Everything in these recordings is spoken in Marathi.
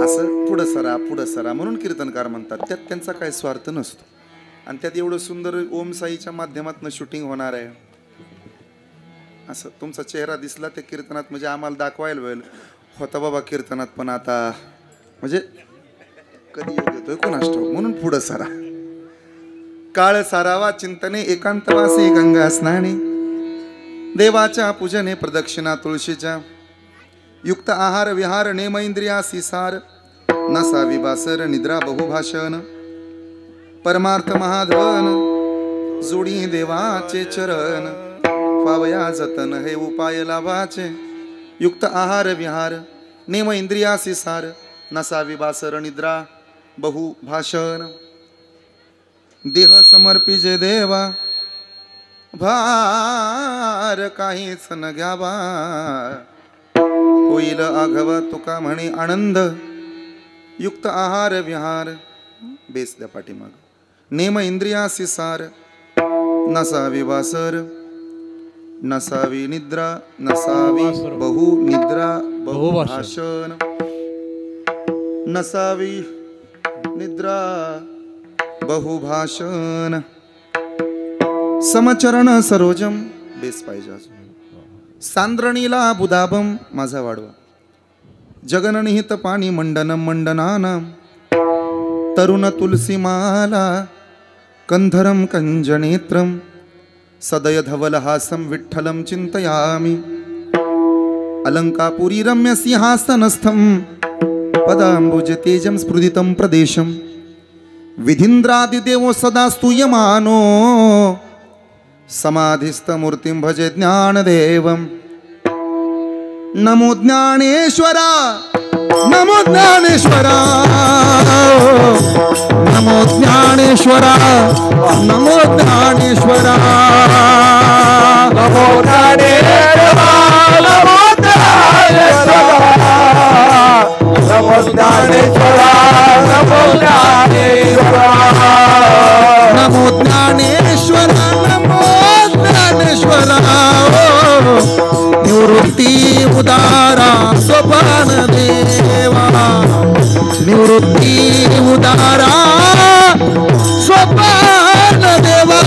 असं पुढं सरा म्हणून कीर्तनकार म्हणतात. त्यात त्यांचा काय स्वार्थ नसतो. आणि त्यात एवढं सुंदर ओम साईच्या माध्यमातून शूटिंग होणार आहे. असं तुमचा चेहरा दिसला त्या कीर्तनात म्हणजे आम्हाला दाखवायला वेळ होता बाबा कीर्तनात, पण आता म्हणजे कधी योग येतोय कोणास ठाऊक. म्हणून पुढं सरा. काळ सारावा चिंतने एकांतवासी गंगा स्नाने, देवाच्या पूजने प्रदक्षिणा तुळशीच्या, युक्त आहार विहार नेम इंद्रियासी सार, नसावी बासर निद्रा बहुभाषण, परमार्थ महाधन जोडी देवाचे चरण, पावया जतन हे उपाय लाभाचे, युक्त आहार विहार नेम इंद्रियासी सार, नसावी बासर निद्रा बहुभाषण, देह समर्पिजे देवा भार काहीच न घ्यावा, होईल आघव तुका म्हणे आनंद, युक्त आहार विहार बेस द्या पाठीमाग, नेम इंद्रियासी सार, नसावी वासर नसावी निद्रा, नसावी बहु निद्रा बहुभाषण, नसावी निद्रा बहुभाषण, समचरण सरोजम बेस पाहिजे अजून, सांद्रणीला बुदाबम माझा वाढवा, जगननिहित पाणी मंडनम मंडनानाम, तरुण तुलसी माला कंधरम कंजनेत्रम, सदय धवल हासम विठ्ठलम चिंतयामि, अलंकापुरी रम्य सिंहासनस्थम, पदांबुज तेजम स्फुरितम प्रदेशम, विधींद्रादिदेवो सदा स्तूयमानो, समाधिस्थ मूर्तिं भजे ज्ञानदेवम, नमो ज्ञानेश्वरा नमो ज्ञानेश्वरा नमो ज्ञानेश्वरा नमो ज्ञानेश्वरा नमो ज्ञानेश्वरा नमो ज्ञानेश्वरा नमो ज्ञानेश्वरा नमो ज्ञानेश्वरा नमो ज्ञानेश्वरा नमो ज्ञानेश्वरा, निवृत्ती उदारा सोपान देवा, निवृत्ती उदारा सोपान देवा,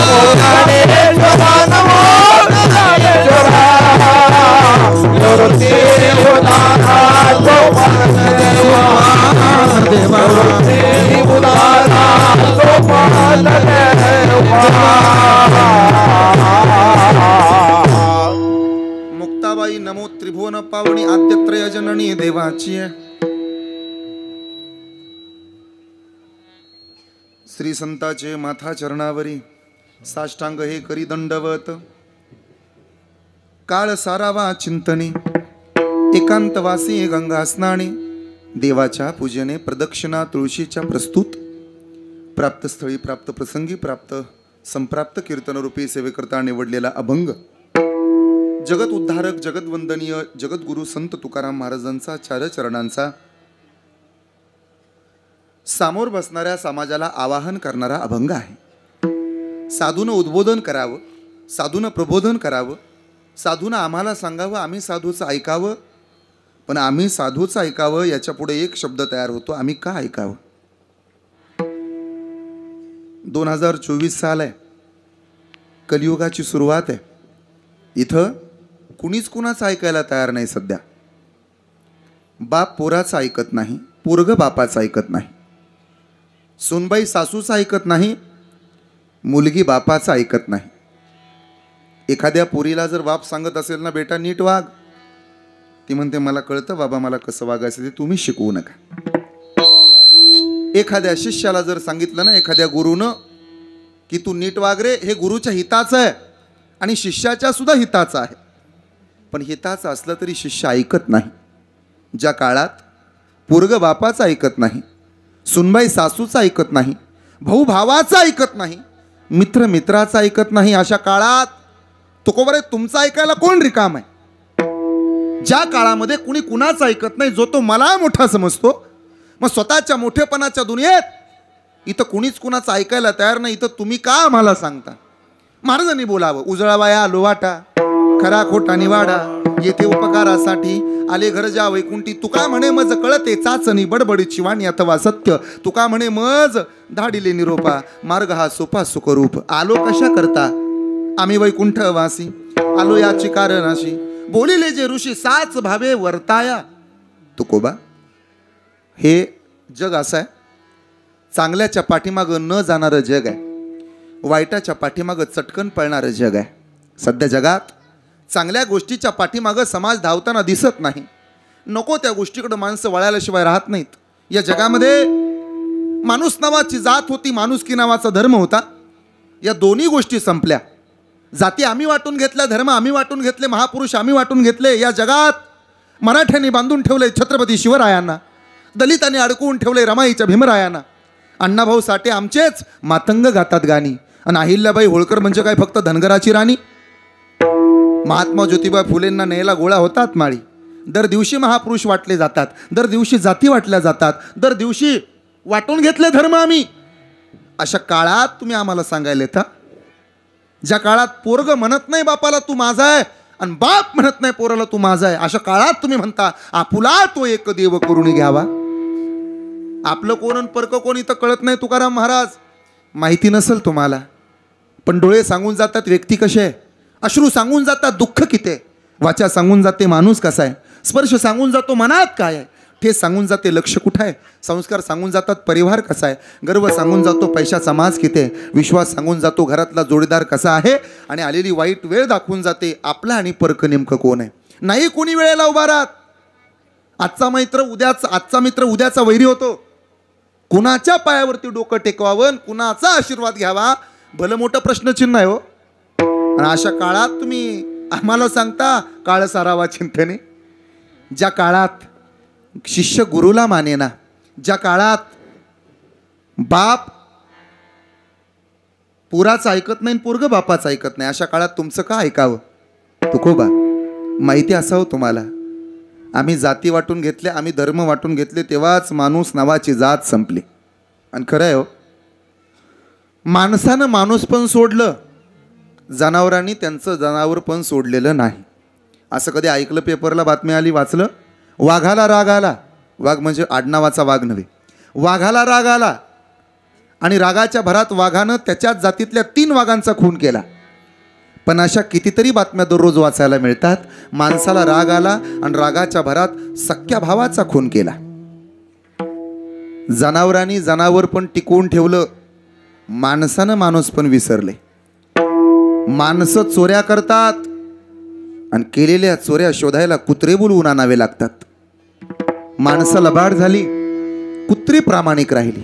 नमो ज्ञानेश्वरा निवृत्ती उदारा सोपान देवा, निवृत्ती उदारा सोपान देवा. मुक्ताबाई नमो त्रिभुवन पावनी आद्यत्रय जननी देवाची. श्री संताचे माथा चरणावरी साष्टांग हे करी दंडवत, काळ सारावा चिंतने एकांतवासी गंगा स्नाने, देवाच्या पूजने प्रदक्षिणा तुळशीच्या प्रस्तुत, प्राप्त स्थळी प्राप्त प्रसंगी प्राप्त संप्राप्त कीर्तनरूपी सेवेकरता निवडलेला अभंग, जगत उद्धारक जगतवंदनीय जगद्गुरु संत तुकाराम महाराजांचा चारचरणांचा, सामोर बसणाऱ्या समाजाला आवाहन करणारा अभंग आहे. साधूनं उद्बोधन करावं, साधूनं प्रबोधन करावं, साधूनं आम्हाला सांगावं, आम्ही साधूचं ऐकावं. पण आम्ही साधूचं ऐकावं याच्या पुढे एक शब्द तयार होतो, आम्ही का ऐकावं. 2024 साल आहे, कलियुगाची सुरुवात आहे. इथं कुणीच कुणाचं ऐकायला तयार नाही सध्या. बाप पोराचं ऐकत नाही, पोरग बापाचं ऐकत नाही, सुनबाई सासूचं ऐकत नाही, मुलगी बापाचं ऐकत नाही. एखाद्या पोरीला जर बाप सांगत असेल ना, बेटा नीट वाग, ती म्हणते मला कळतं बाबा, मला कसं वागायचं ते तुम्ही शिकवू नका. एखाद्या शिष्याला जर सांगितलं ना एखाद्या गुरुनं की तू नीट वाग रे, हे गुरुच्या हिताचं आहे आणि शिष्याच्या सुद्धा हिताचं आहे. पण हिताचं असलं तरी शिष्य ऐकत नाही. ज्या काळात पोरग बापाचं ऐकत नाही, सुनबाई सासूचं ऐकत नाही, भाऊ भावाचं ऐकत नाही, मित्र मित्राचं ऐकत नाही, अशा काळात तुकोबरे तुमचं ऐकायला कोण रिकाम आहे. ज्या काळामध्ये कुणी कुणाचं ऐकत नाही, जो तो मला मोठा समजतो, मग स्वतःच्या मोठेपणाच्या दुनियेत इथं कुणीच कुणाचं ऐकायला तयार नाही, इथं तुम्ही का आम्हाला सांगता. महाराजांनी बोलावं, उजळावाया लोवाटा खरा खोटा निवाडा येथे उपकारासाठी आले घर जा वैकुंठी. तुका म्हणे मज कळते चाचणी बडबडी चिवाणी अथवा सत्य. तुका म्हणे मज धाडिले निरोपा मार्ग हा सोपा सुखरूप. आलो कशा करता आम्ही वैकुंठ वासी आलो याची कारणाशी. बोलिले जे ऋषी साच भावे वर्ताया. तुकोबा हे जग असं आहे, चांगल्याच्या पाठीमागं न जाणारं जग आहे, वाईटाच्या पाठीमागं चटकन पळणारं जग आहे. सध्या जगात चांगल्या गोष्टीच्या पाठीमागं समाज धावताना दिसत नाही. नको त्या गोष्टीकडे माणसं वळाल्याशिवाय राहत नाहीत. या जगामध्ये माणूस नावाची जात होती, माणुसकी नावाचा धर्म होता. या दोन्ही गोष्टी संपल्या. जाती आम्ही वाटून घेतल्या, धर्म आम्ही वाटून घेतले, महापुरुष आम्ही वाटून घेतले. या जगात मराठ्यांनी बांधून ठेवले छत्रपती शिवरायांना, दलितांनी अडकवून ठेवले रमाईच्या भीमरायांना. अण्णाभाऊ साठे आमचेच मातंग गातात गाणी. आणि अहिल्याबाई होळकर म्हणजे काय फक्त धनगराची राणी? महात्मा ज्योतिबा फुलेंना न्यायला गोळा होतात माळी. दर दिवशी महापुरुष वाटले जातात, दर दिवशी जाती वाटल्या जातात, दर दिवशी वाटून घेतले धर्म आम्ही. अशा काळात तुम्ही आम्हाला सांगायला येता, ज्या काळात पोरग म्हणत नाही बापाला तू माझा आहे आणि बाप म्हणत नाही पोराला तू माझा आहे, अशा काळात तुम्ही म्हणता आपुला तो एक देव करून घ्यावा. आपलं कोण परक कोण इथं कळत नाही तुकाराम महाराज. माहिती नसेल तुम्हाला, पण डोळे सांगून जातात व्यक्ती कशी आहे, अश्रू सांगून जातात दुःख किती आहे, वाचा सांगून जाते माणूस कसा आहे, स्पर्श सांगून जातो मनात काय आहे, ठेस सांगून जाते लक्ष कुठं आहे, संस्कार सांगून जातात परिवार कसा आहे, गर्व सांगून जातो पैशाचा माज किती आहे, विश्वास सांगून जातो घरातला जोडीदार कसा आहे, आणि आलेली वाईट वेळ दाखवून जाते आपला आणि परक नेमकं कोण आहे. नाही कोणी वेळेला उभा राहत. आजचा मित्र उद्याचा वैरी होतो. कुणाच्या पायावरती डोकं टेकवावं, कुणाचा आशीर्वाद घ्यावा, भलं मोठं प्रश्नचिन्ह आहे हो. आणि अशा काळात तुम्ही आम्हाला सांगता काळ सारावा चिंतने. ज्या काळात शिष्य गुरुला मानेना, ज्या काळात बाप पुराचं ऐकत नाही, पोरग बापाचं ऐकत नाही, अशा काळात तुमचं का ऐकावं? तुकोबा माहिती असावं तुम्हाला, आम्ही जाती वाटून घेतले, आम्ही धर्म वाटून घेतले, तेव्हाच माणूस नावाची जात संपली. आणि खरं आहे हो, माणसानं माणूस पण सोडलं, जनावरांनी त्यांचं जनावर पण सोडलेलं नाही. असं कधी ऐकलं? पेपरला बातमी आली, वाचलं? वाघाला राग आला. वाघ म्हणजे आडनावाचा वाघ नव्हे. वाघाला राग आला आणि रागाच्या भरात वाघानं त्याच्याच जातीतल्या 3 वाघांचा खून केला. पण अशा कितीतरी बातम्या दररोज वाचायला मिळतात. माणसाला राग आला आणि रागाच्या भरात सख्या भावाचा खून केला. जनावरांनी जनावर पण टिकवून ठेवलं, माणसानं माणूस पण विसरले. माणसं चोऱ्या करतात आणि केलेल्या चोऱ्या शोधायला कुत्रे बोलवून आणावे लागतात. माणसं लबाड झाली, कुत्री प्रामाणिक राहिली.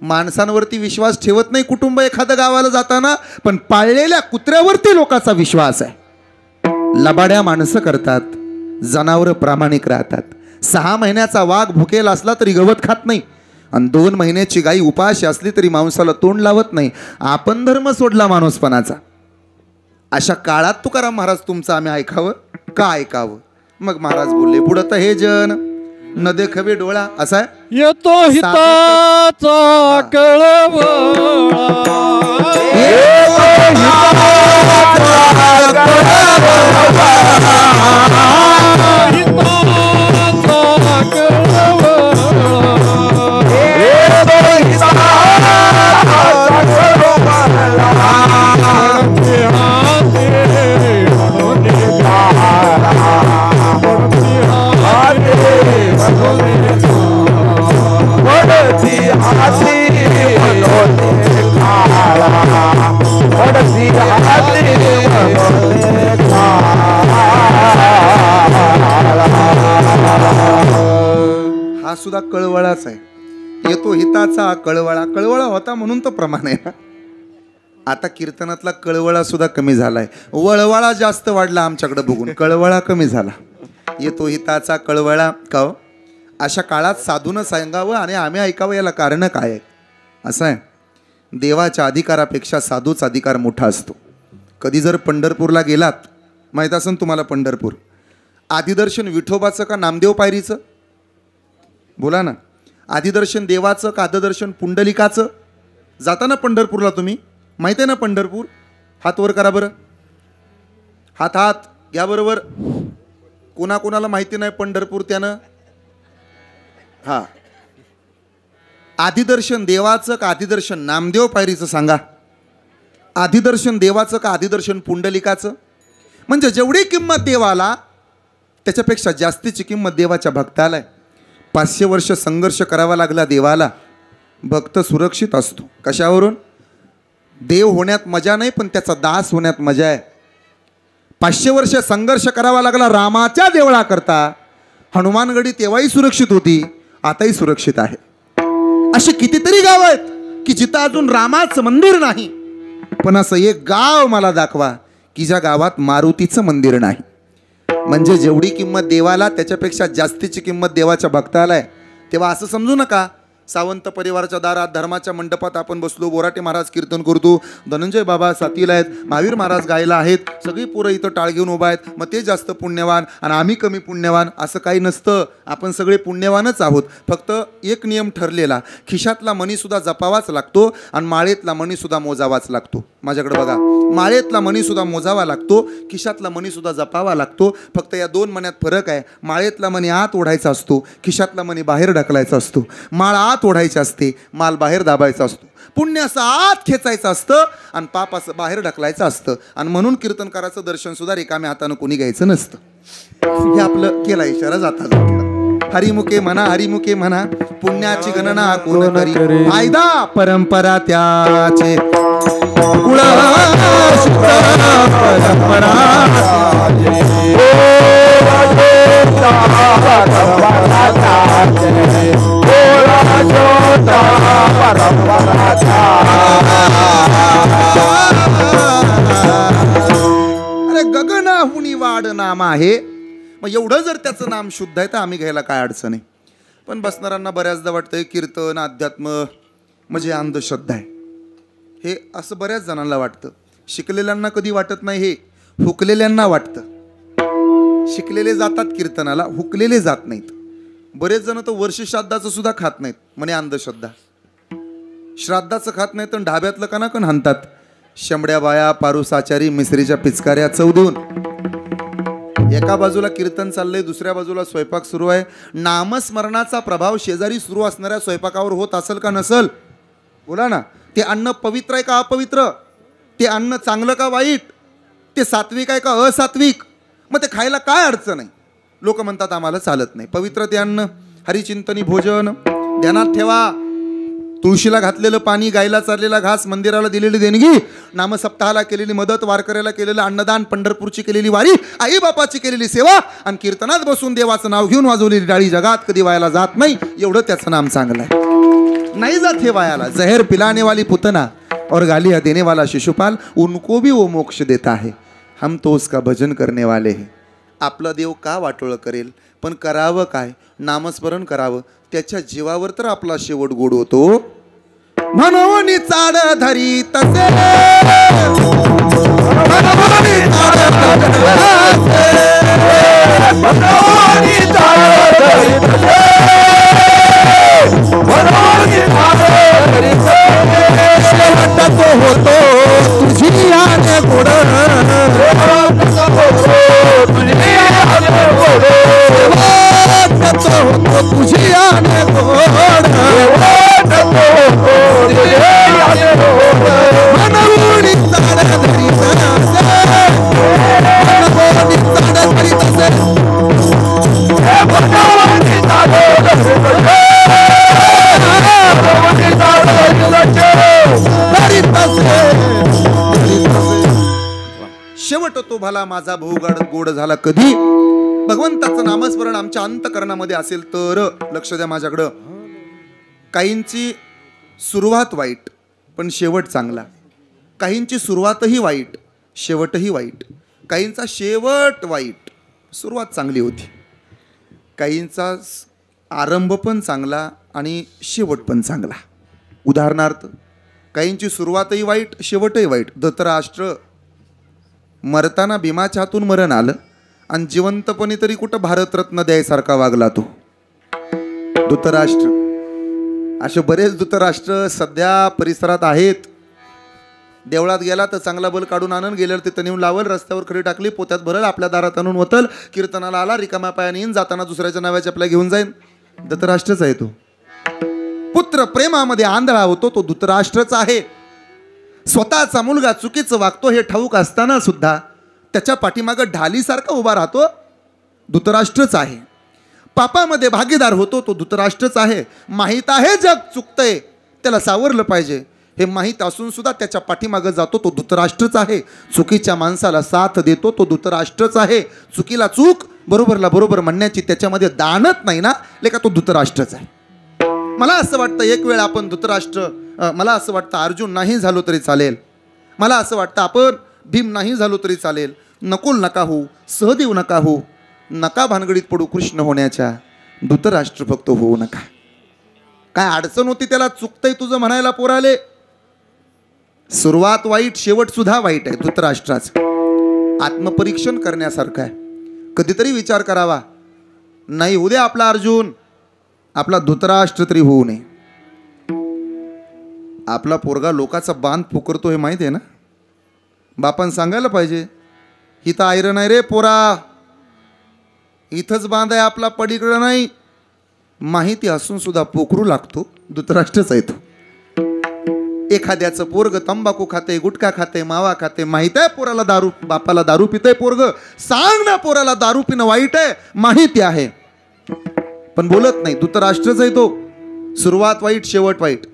माणसांवरती विश्वास ठेवत नाही कुटुंब एखाद्या गावाला जाताना, पण पाळलेल्या कुत्र्यावरती लोकांचा विश्वास आहे. लबाड्या माणसं करतात, जनावरं प्रामाणिक राहतात. 6 महिन्याचा वाघ भुकेल असला तरी गवत खात नाही, आणि 2 महिन्याची गाई उपाशी असली तरी मांसाला तोंड लावत नाही. आपण धर्म सोडला माणूसपणाचा. अशा काळात तुकाराम महाराज तुमचं आम्ही ऐकावं का ऐकावं? मग महाराज बोलले, पुढं तर हे जन न देखवे डोळा असा आहे. येतो हिताचा कळवळा, येतो हिताचा हा सुद्धा कळवळाच आहे. येतो हिताचा कळवळा. कळवळा होता म्हणून तो प्रमाण आहे ना. आता कीर्तनातला कळवळा सुद्धा कमी झालाय, वळवळा जास्त वाढला आमच्याकडे बघून, कळवळा कमी झाला. येतो हिताचा कळवळा. का हो? अशा काळात साधूनं सांगावं आणि आम्ही ऐकावं, याला कारण काय आहे? असं आहे, देवाच्या अधिकारापेक्षा साधूचा अधिकार मोठा असतो. कधी जर पंढरपूरला गेलात, माहीत असेल तुम्हाला पंढरपूर, आदिदर्शन विठोबाचं का नामदेव पायरीचं? बोला ना. आदिदर्शन देवाचं का आदिदर्शन पुंडलिकाचं? जाता ना पंढरपूरला तुम्ही, माहिती आहे ना पंढरपूर? हात वर करा बरं. हात याबरोबर कोणाकोणाला माहिती नाही पंढरपूर त्यानं हा आदिदर्शन देवाचं का आदिदर्शन नामदेव पायरीचं सांगा. आदिदर्शन देवाचं का आदिदर्शन पुंडलिकाचं? म्हणजे जेवढी किंमत देवाला त्याच्यापेक्षा जास्तीची किंमत देवाच्या भक्ताला आहे. 500 वर्ष संघर्ष करावा लागला देवाला, भक्त सुरक्षित असतो. कशावरून? देव होण्यात मजा नाही पण त्याचा दास होण्यात मजा आहे. 500 वर्ष संघर्ष करावा लागला रामाच्या देवळाकरता, हनुमानगडी तेव्हाही सुरक्षित होती, आताही सुरक्षित आहे. अशी कितीतरी गाव आहेत की जिथं अजून रामाचं मंदिर नाही, पण असं एक गाव मला दाखवा की ज्या गावात मारुतीचं मंदिर नाही. म्हणजे जेवढी किंमत देवाला त्याच्यापेक्षा जास्तीची किंमत देवाच्या भक्ताला आहे. तेव्हा असं समजू नका सावंत परिवाराच्या दारात धर्माच्या मंडपात आपण बसलो, बोराटे महाराज कीर्तन करतो, धनंजय बाबा साथीला आहेत, महावीर महाराज गायला आहेत, सगळी पोरं इथं टाळ घेऊन उभा आहेत, मग ते जास्त पुण्यवान आणि आम्ही कमी पुण्यवान, असं काही नसतं. आपण सगळे पुण्यवानच आहोत. फक्त एक नियम ठरलेला, खिशातला मणीसुद्धा जपावाच लागतो आणि माळेतला मणीसुद्धा मोजावाच लागतो. माझ्याकडे बघा, माळेतला मणीसुद्धा मोजावा लागतो, खिशातला मणीसुद्धा जपावा लागतो. फक्त या दोन मण्यात फरक आहे. माळेतला मणी आत ओढायचा असतो, खिशातला मणी बाहेर ढकलायचा असतो. माळ आत ओढायची असते, माल बाहेर दाबायचा असतो. पुण्य असं आत खेचायचं असतं आणि पाप असं बाहेर ढकलायचं असतं. आणि म्हणून कीर्तनकाराचं दर्शन सुद्धा रिकाम्या हातानं कोणी घ्यायचं नसतं. हे आपलं केला इशारा जाता. हरिमुखे म्हणा, हरिमुखे म्हणा, पुण्याची गणना कोण करी, फायदा परंपरा त्याचे कुळ परंपरा. अरे गगनाहुनी वाढ नाम आहे. मग एवढं जर त्याचं नाम शुद्ध आहे तर आम्ही घ्यायला काय अडचण आहे. पण बसणाऱ्यांना बऱ्याचदा वाटतंय कीर्तन अध्यात्म म्हणजे अंधश्रद्धा आहे, हे असं बऱ्याच जणांना वाटतं. शिकलेल्यांना कधी वाटत नाही, हे हुकलेल्यांना वाटतं. शिकलेले जातात कीर्तनाला, हुकलेले जात नाहीत. बरेच जण तर वर्ष श्राद्धाचं सुद्धा खात नाहीत, म्हणे अंधश्रद्धा. श्राद्धाचं खात नाही तर ढाब्यातलं का ना कण हाणतात. शंभड्या बाया, पारुसाचारी, मिसरीच्या पिचकाऱ्या चव देऊन. एका बाजूला कीर्तन चाललंय, दुसऱ्या बाजूला स्वयंपाक सुरू आहे. नामस्मरणाचा प्रभाव शेजारी सुरू असणाऱ्या स्वयंपाकावर होत असेल का नसल? बोला ना. ते अन्न पवित्र आहे का अपवित्र? ते अन्न चांगलं का वाईट? ते सात्विक आहे का असात्विक? मग ते खायला काय अडचण आहे? लोक म्हणतात आम्हाला चालत नाही. पवित्र ते अन्न, हरिचिंतनी भोजन. ध्यानात ठेवा, तुळशीला घातलेलं पाणी, गायला चाललेला घास, मंदिराला दिलेली देणगी, नामसप्ताहाला केलेली मदत, वारकऱ्याला केलेलं अन्नदान, पंढरपूरची केलेली वारी, आई बापाची केलेली सेवा आणि कीर्तनात बसून देवाचं नाव घेऊन वाजवलेली डाळी जगात कधी वायाला जात नाही. एवढं त्याचं नाम चांगलं आहे. नाही जात हे वायाला. जहर पिलाने वाली पुतना और गालियाँ देने वाला शिशुपाल, उनको भी वो मोक्ष देता है. हम तो उसका भजन करने वाले हैं. आपला देव का वाटोळं करेल, पण करावं काय? नामस्मरण करावं. त्याच्या जीवावर तर आपला शेवट गोड होतो. म्हणून चाड धरी तसे, होतो तुझी आने गोड, तुझी आने गोड, मनवूनी चाड धरी शेवट तो भला माझा भाऊ गोड झाला कधी. भगवंताचं नामस्मरण आमच्या अंतकरणामध्ये असेल तर. लक्ष द्या माझ्याकडं. काहींची सुरुवात वाईट पण शेवट चांगला, काहींची सुरुवातही वाईट शेवटही वाईट, काहींचा शेवट वाईट सुरुवात चांगली होती, काहींचा आरंभ पण चांगला आणि शेवट पण चांगला. उदाहरणार्थ, काहींची सुरुवातही वाईट शेवटही वाईट. धृतराष्ट्र मरताना भीमाच्या हातून मरण आलं आणि जिवंतपणी तरी कुठं भारतरत्न द्यायसारखा वागला तो धृतराष्ट्र. असे बरेच धृतराष्ट्र सध्या परिसरात आहेत. देवळात गेला तर चांगला बल काढून आणून गेल्यावर तिथं नेऊन लावल, रस्त्यावर खडी टाकली, पोत्यात भरल, आपल्या दारात आणून वतल, कीर्तनाला आला, रिकाम्या पायाने येईन, जाताना दुसऱ्याच्या नावाच्या आपल्या घेऊन जाईन. धृतराष्ट्रच आहे तो. पुत्र प्रेमामध्ये आंधळा होतो तो धृतराष्ट्रच आहे. स्वतःचा मुलगा चुकीचं वागतो हे ठाऊक असताना सुद्धा त्याच्या पाठीमागं ढालीसारखा उभा राहतो धृतराष्ट्रच आहे. पापामध्ये भागीदार होतो तो धृतराष्ट्रच आहे. माहीत आहे जग चुकतंय, त्याला सावरलं पाहिजे हे माहीत असून सुद्धा त्याच्या पाठीमागं जातो तो धृतराष्ट्रच आहे. चुकीच्या माणसाला साथ देतो तो धृतराष्ट्रच आहे. चुकीला चूक, बरोबरला बरोबर म्हणण्याची त्याच्यामध्ये दानत नाही ना, लेका तो धृतराष्ट्रच आहे. मला असं वाटतं एक वेळ आपण धृतराष्ट्र, मला असं वाटतं अर्जुन नाही झालो तरी चालेल, मला असं वाटतं आपण भीम नाही झालो तरी चालेल, नकुल नका हो, सहदेव नका हो, नका भानगडीत पडू कृष्ण होण्याच्या, धृतराष्ट्र फक्त होऊ नका. काय अडचण होती त्याला, चुकतंय तुझं म्हणायला पोराले. सुरुवात वाईट, शेवट सुद्धा वाईट आहे धृतराष्ट्राचं. आत्मपरीक्षण करण्यासारखं आहे. कधीतरी विचार करावा, नाही होऊ दे आपला अर्जुन, आपला धृतराष्ट्र तरी होऊ नये. आपला पोरगा लोकाचा बांध पुकारतो हे माहिती आहे ना, बापान सांगायला पाहिजे, इथं आयरन आहे रे पोरा, इथंच बांध आहे आपला, पडीकडं नाही. माहिती असून सुद्धा पोखरू लागतो धृतराष्ट्रच आहे तो. एखाद्याचं पोरग तंबाखू खाते, गुटखा खाते, मावा खाते, माहित आहे पोराला दारू, बापाला दारू पितंय पोरग, सांग ना पोराला दारू पिणं वाईट आहे, माहिती आहे पण बोलत नाही. धृतराष्ट्रच आहे तो. सुरुवात वाईट, शेवट वाईट.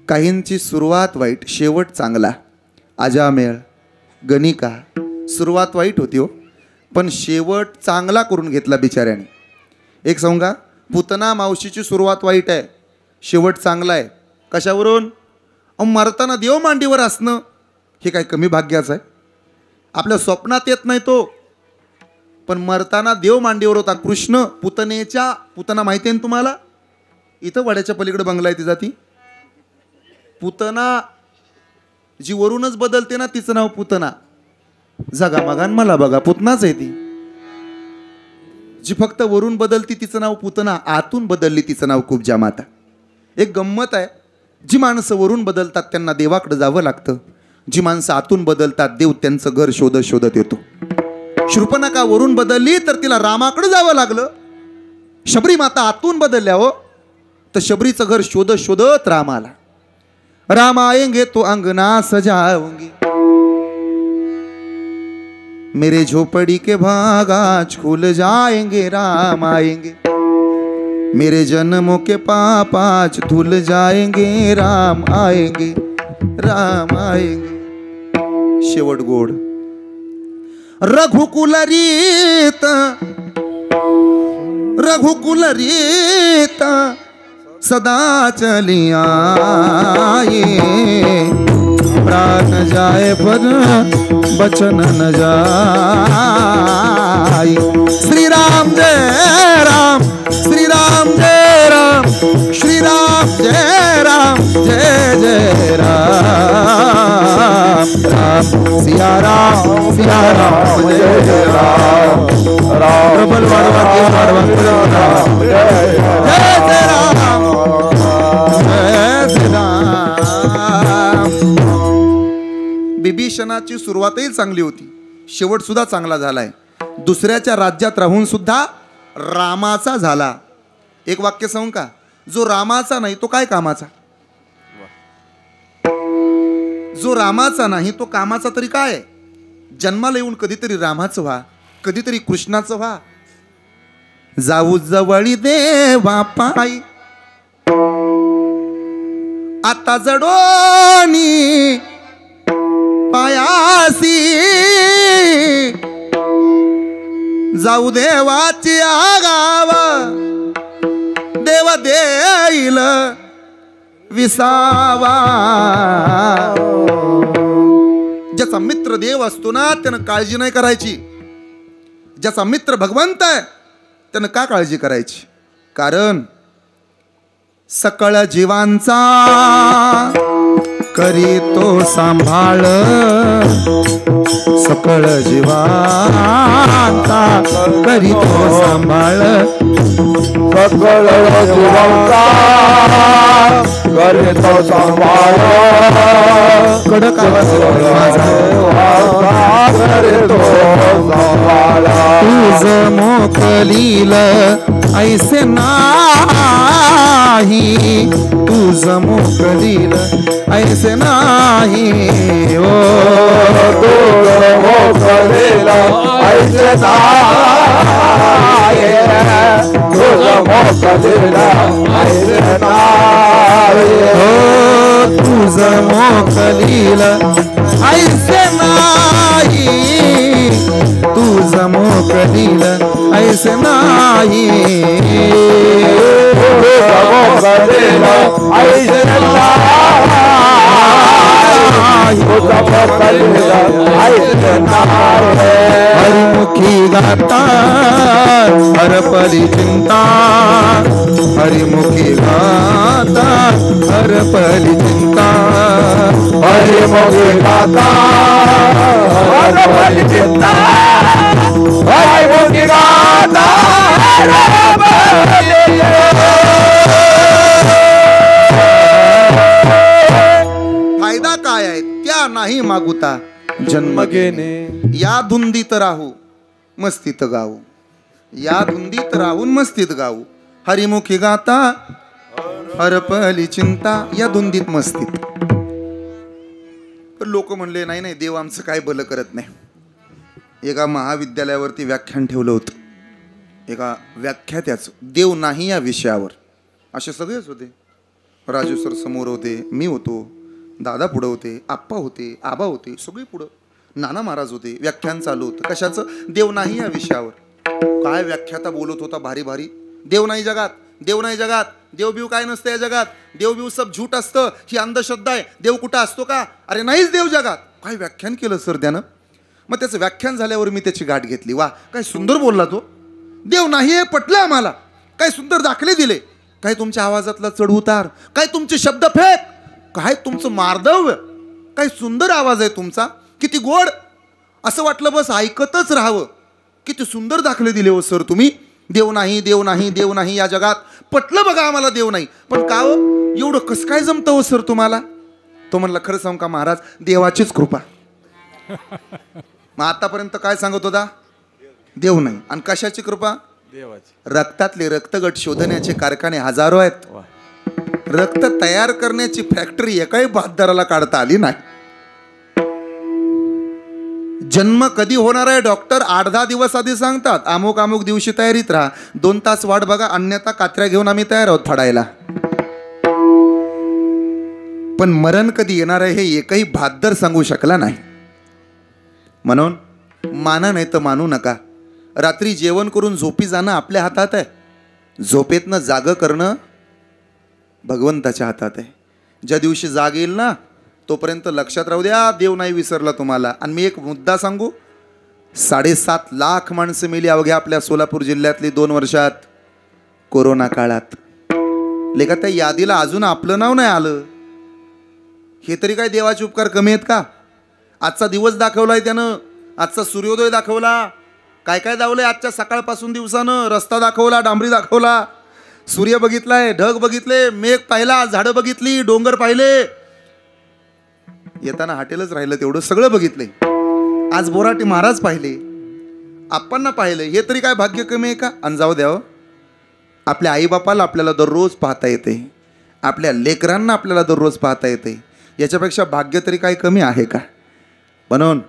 काहींची सुरुवात वाईट, शेवट चांगला. अजामेळ, गणिका सुरुवात वाईट होती हो, पण शेवट चांगला करून घेतला बिचाऱ्याने. एक सांगा, पुतना मावशीची सुरुवात वाईट आहे, शेवट चांगला आहे. कशावरून? मरताना देव मांडीवर असणं हे काय कमी भाग्याचं आहे? आपल्या स्वप्नात येत नाही तो, पण मरताना देव मांडीवर होता. कृष्ण पुतनेच्या, पुतना माहिती आहे ना तुम्हाला, इथं वड्याच्या पलीकडे बंगला आहे तिचा, ती पुतना जी वरूनच बदलते ना, तिचं नाव पुतना. जगा मगान मला बघा, पुतनाच आहे ती. जी फक्त वरून बदलती तिचं नाव पुतना, आतून बदलली तिचं नाव कुब्जा माता. एक गंमत आहे, जी माणसं वरून बदलतात त्यांना देवाकडे जावं लागतं, जी माणसं आतून बदलतात देव त्यांचं घर शोधत शोधत येतो. शूर्पणखा वरून बदलली तर तिला रामाकडे जावं लागलं. शबरी माता आतून बदलल्या हो, तर शबरीचं घर शोधत शोधत राम आला. राम आएंगे तो अंगना सजाऊंगी, मेरे झोपड़ी के भाग आज खुल जाएंगे, राम आएंगे. मेरे जन्मों के पाप आज धुल जाएंगे, राम आएंगे, राम आएंगे. शेवट गोड. रघुकुल रीत, रघुकुल रीत सदा चली आए, प्राण जाए पर बचन न जाए. श्री राम जय राम, श्री राम जय राम, श्री राम जय राम, जय जय राम. राम सिया राम, सिया राम, जय जय राम. प्रबल वाढवा के वाढवा, जय जय राम, जय जय राम. बिभीषणाची सुरुवातही चांगली होती, शेवट सुद्धा चांगला झालाय. दुसऱ्याच्या राज्यात राहून सुद्धा रामाचा झाला. एक वाक्य सांगू का, जो रामाचा नाही तो काय कामाचा? जो रामाचा नाही तो कामाचा तरी काय? जन्माला येऊन कधीतरी रामाचं व्हा, कधीतरी कृष्णाचं व्हा. जाऊ जवळी देवा पायी, आता जडोनी पायासी, जाऊ देवाची आगाव, देव देईल विसावा. ज्याचा मित्र देव असतो ना त्यानं काळजी नाही करायची. ज्याचा मित्र भगवंत आहे त्यानं का काळजी करायची? कारण सकळ जीवांचा करीतो सांभाळ, सकळ जीवांचा करीतो सांभाळ. सकळ जीवंता करीतो संभाळ कडक आवाज माझा करीतो संभाळ तुझ मोकलील ऐसे नाही तुझ मोकलील ऐसे नाही ओ तुझ मोकलीला ऐसे नाही तुझ मोकलीला ऐसे नाही तुझ मोकलील ऐसे नाही तुझ मोकलील ऐसे नाही तुझ मोकलीला ऐसे नाही तुझ मोकलीला ऐसे नाही हरिमुखी गाता हरपली चिंता हरिमुखी गाता हरपली चिंता हरिमुखी गाता हरपली चिंता हरिमुखी गाता हरपली फायदा काय आहे त्या नाही मागुता जन्म घेणे या धुंदीत राहू मस्तीत गाऊ या धुंदीत राहून मस्तीत गाऊ हरिमुखी गाता हरपली चिंता या धुंदीत मस्तीत. तर लोक म्हणले नाही नाही देव आमचं काय भलं करत नाही. एका महाविद्यालयावरती व्याख्यान ठेवलं होतं एका व्याख्यात्याचं देव नाही या विषयावर. असे सगळेच होते. राजू सर समोर होते, मी होतो, दादा पुढं होते, आप्पा होते, आबा होते, सगळे पुढं, नाना महाराज होते. व्याख्यान चालू होतं कशाचं देव नाही या विषयावर. काय व्याख्याता बोलत होता भारी भारी. देव नाही जगात, देव नाही जगात, देव बिव काय नसतं या जगात, देव बिव सब झूट असतं, ही अंधश्रद्धा आहे, देव कुठं असतो का, अरे नाहीच देव जगात. काय व्याख्यान केलं सर त्यानं. मग त्याचं व्याख्यान झाल्यावर मी त्याची गाठ घेतली. वा काय सुंदर बोलला तो. देव नाही हे पटलं आम्हाला. काय सुंदर दाखले दिले. काय तुमच्या आवाजातला चढउतार, काय तुमचे शब्द फेक, काय तुमचं मार्दव्य, काय सुंदर आवाज आहे तुमचा, किती गोड. असं वाटलं बस ऐकतच राहावं. किती सुंदर दाखले दिले हो सर तुम्ही. देव नाही, देव नाही, देव नाही या जगात. पटलं बघा आम्हाला देव नाही, पण का हो एवढं कसं काय जमतं हो सर तुम्हाला. तो म्हणला खरं सांगू का महाराज, देवाचीच कृपा. मग आतापर्यंत काय सांगत होता, देव नाही. आणि कशाची कृपा, रक्तातले रक्तगट शोधण्याचे कारखाने हजारो आहेत. रक्त तयार करण्याची फॅक्टरी एकाही बहादराला काढता आली नाही. जन्म कधी होणार आहे डॉक्टर 8-10 दिवस आधी सांगतात. अमुक अमुक दिवशी तयारीत राहा, 2 तास वाट बघा, अन्यथा कात्र्या घेऊन आम्ही तयार आहोत फाडायला. पण मरण कधी येणार आहे हे एकही बहादर सांगू शकला नाही. म्हणून माना नाही तर मानू नका. रात्री जेवण करून झोपी जाणं आपल्या हातात आहे. झोपेतनं जागं करणं भगवंताच्या हातात आहे. ज्या दिवशी जाग येईल ना तोपर्यंत लक्षात राहू द्या देव नाही विसरला तुम्हाला. आणि मी एक मुद्दा सांगू, 7.5 लाख माणसं मेली अवघ्या आपल्या सोलापूर जिल्ह्यातली 2 वर्षात कोरोना काळात. लेखा त्या यादीला अजून आपलं नाव नाही आलं. हे तरी काय देवाचे उपकार कमी आहेत का. आजचा दिवस दाखवलाय त्यानं, आजचा सूर्योदय दाखवला, काय काय दावलंय आजच्या सकाळपासून दिवसानं. रस्ता दाखवला, डांबरी दाखवला, सूर्य बघितलाय, ढग बघितले, मेघ पाहिला, झाडं बघितली, डोंगर पाहिले. येताना हॉटेलच राहिलं तेवढं सगळं बघितलंय. आज बोराटी महाराज पाहिले, आप्पांना पाहिले. हे तरी काय भाग्य कमी आहे का. आणि जाऊ द्या, आपल्या आईबापाला आपल्याला दररोज पाहता येते, आपल्या लेकरांना आपल्याला दररोज पाहता येते. याच्यापेक्षा भाग्य तरी काय कमी आहे का. म्हणून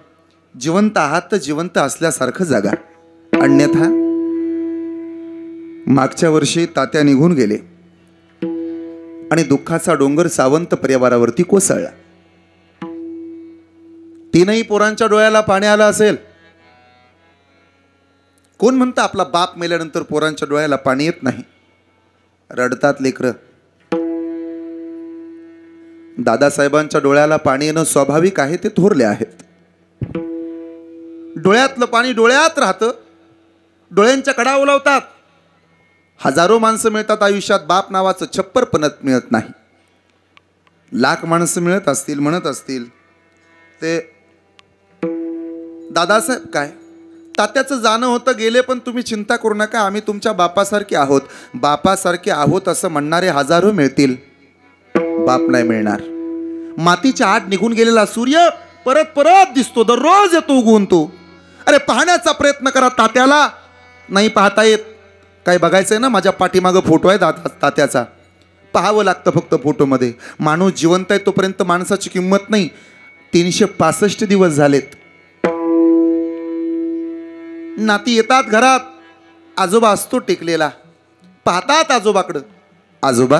जिवंत आहात तर जिवंत असल्यासारखं जगा. अन्यथा मागच्या वर्षी तात्या निघून गेले आणि दुःखाचा डोंगर सावंत परिवारावरती कोसळला. 3ही पोरांच्या डोळ्याला पाणी आलं असेल. कोण म्हणतं आपला बाप मेल्यानंतर पोरांच्या डोळ्याला पाणी येत नाही. रडतात लेकरं. दादासाहेबांच्या डोळ्याला पाणी येणं स्वाभाविक आहे, ते थोरले आहेत. डोळ्यातलं पाणी डोळ्यात राहतं, डोळ्यांच्या कडा ओलावतात. हजारो माणसं मिळतात आयुष्यात, बाप नावाचं छप्पर पणत मिळत नाही. लाख माणसं मिळत असतील, म्हणत असतील ते दादासाहेब काय तात्याचं जाणं होतं, गेले, पण तुम्ही चिंता करू नका, आम्ही तुमच्या बापासारखे आहोत. बापासारखे आहोत असं म्हणणारे हजारो मिळतील, बाप नाही मिळणार. मातीच्या आत निघून गेलेला सूर्य परत परत दिसतो, दररोज येतो उगवून तो. अरे पाहण्याचा प्रयत्न करा तात्याला. नाही पाहता येत, काय बघायचंय ना, माझ्या पाठीमागं फोटो आहे तात्याचा, पाहावं लागतं फक्त फोटोमध्ये. माणूस जिवंत आहे तोपर्यंत माणसाची किंमत नाही. 365 दिवस झालेत. नाती येतात घरात, आजोबा असतो टेकलेला, पाहतात आजोबाकडं. आजोबा,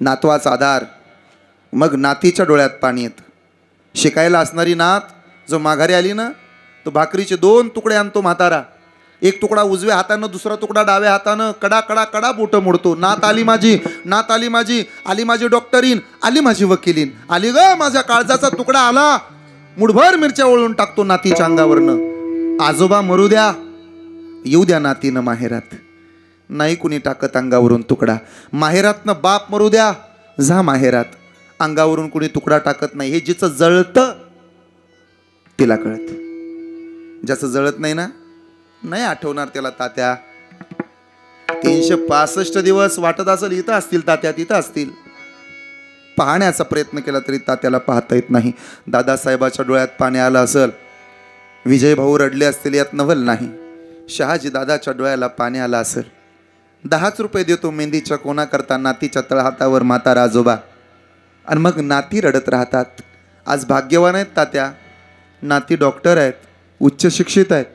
नातवाचा आधार. मग नातीच्या डोळ्यात पाणी येतं. शिकायला असणारी नात जो माघारी आली ना, तो भाकरीचे 2 तुकडे आणतो म्हातारा. एक तुकडा उजव्या हातानं, दुसरा तुकडा डाव्या हातानं, कडा कडा कडा बोटं मोडतो. नात आली माझी, नात आली माझी, आली माझी डॉक्टरीन, आली माझी वकिलीन, आली ग माझ्या काळजाचा तुकडा आला. मुठभर मिरच्या ओळून टाकतो नातीच्या अंगावरनं. आजोबा मरू द्या, येऊ द्या नातीनं माहेरात. नाही कुणी टाकत अंगावरून तुकडा. माहेरातनं बाप मरू द्या, जा माहेरात. अंगावरून कुणी तुकडा टाकत नाही. हे जिचं जळतं तिला कळत, ज्याचं जळत नाही ना, नाही आठवणार त्याला तात्या. 365 दिवस वाटत असेल इथं असतील तात्या, तिथं असतील. पाहण्याचा प्रयत्न केला तरी तात्याला पाहता येत नाही. दादासाहेबाच्या डोळ्यात पाणी आलं असेल, विजय भाऊ रडले असतील, यात नवल नाही. शहाजी दादाच्या डोळ्याला पाणी आलं असेल. 10 रुपये देतो मेहंदीच्या कोणा करता नातीच्या तळहातावर म्हातारा आजोबा. आणि मग नाती रडत राहतात. आज भाग्यवान आहेत तात्या, नाती डॉक्टर आहेत, उच्च शिक्षित आहेत,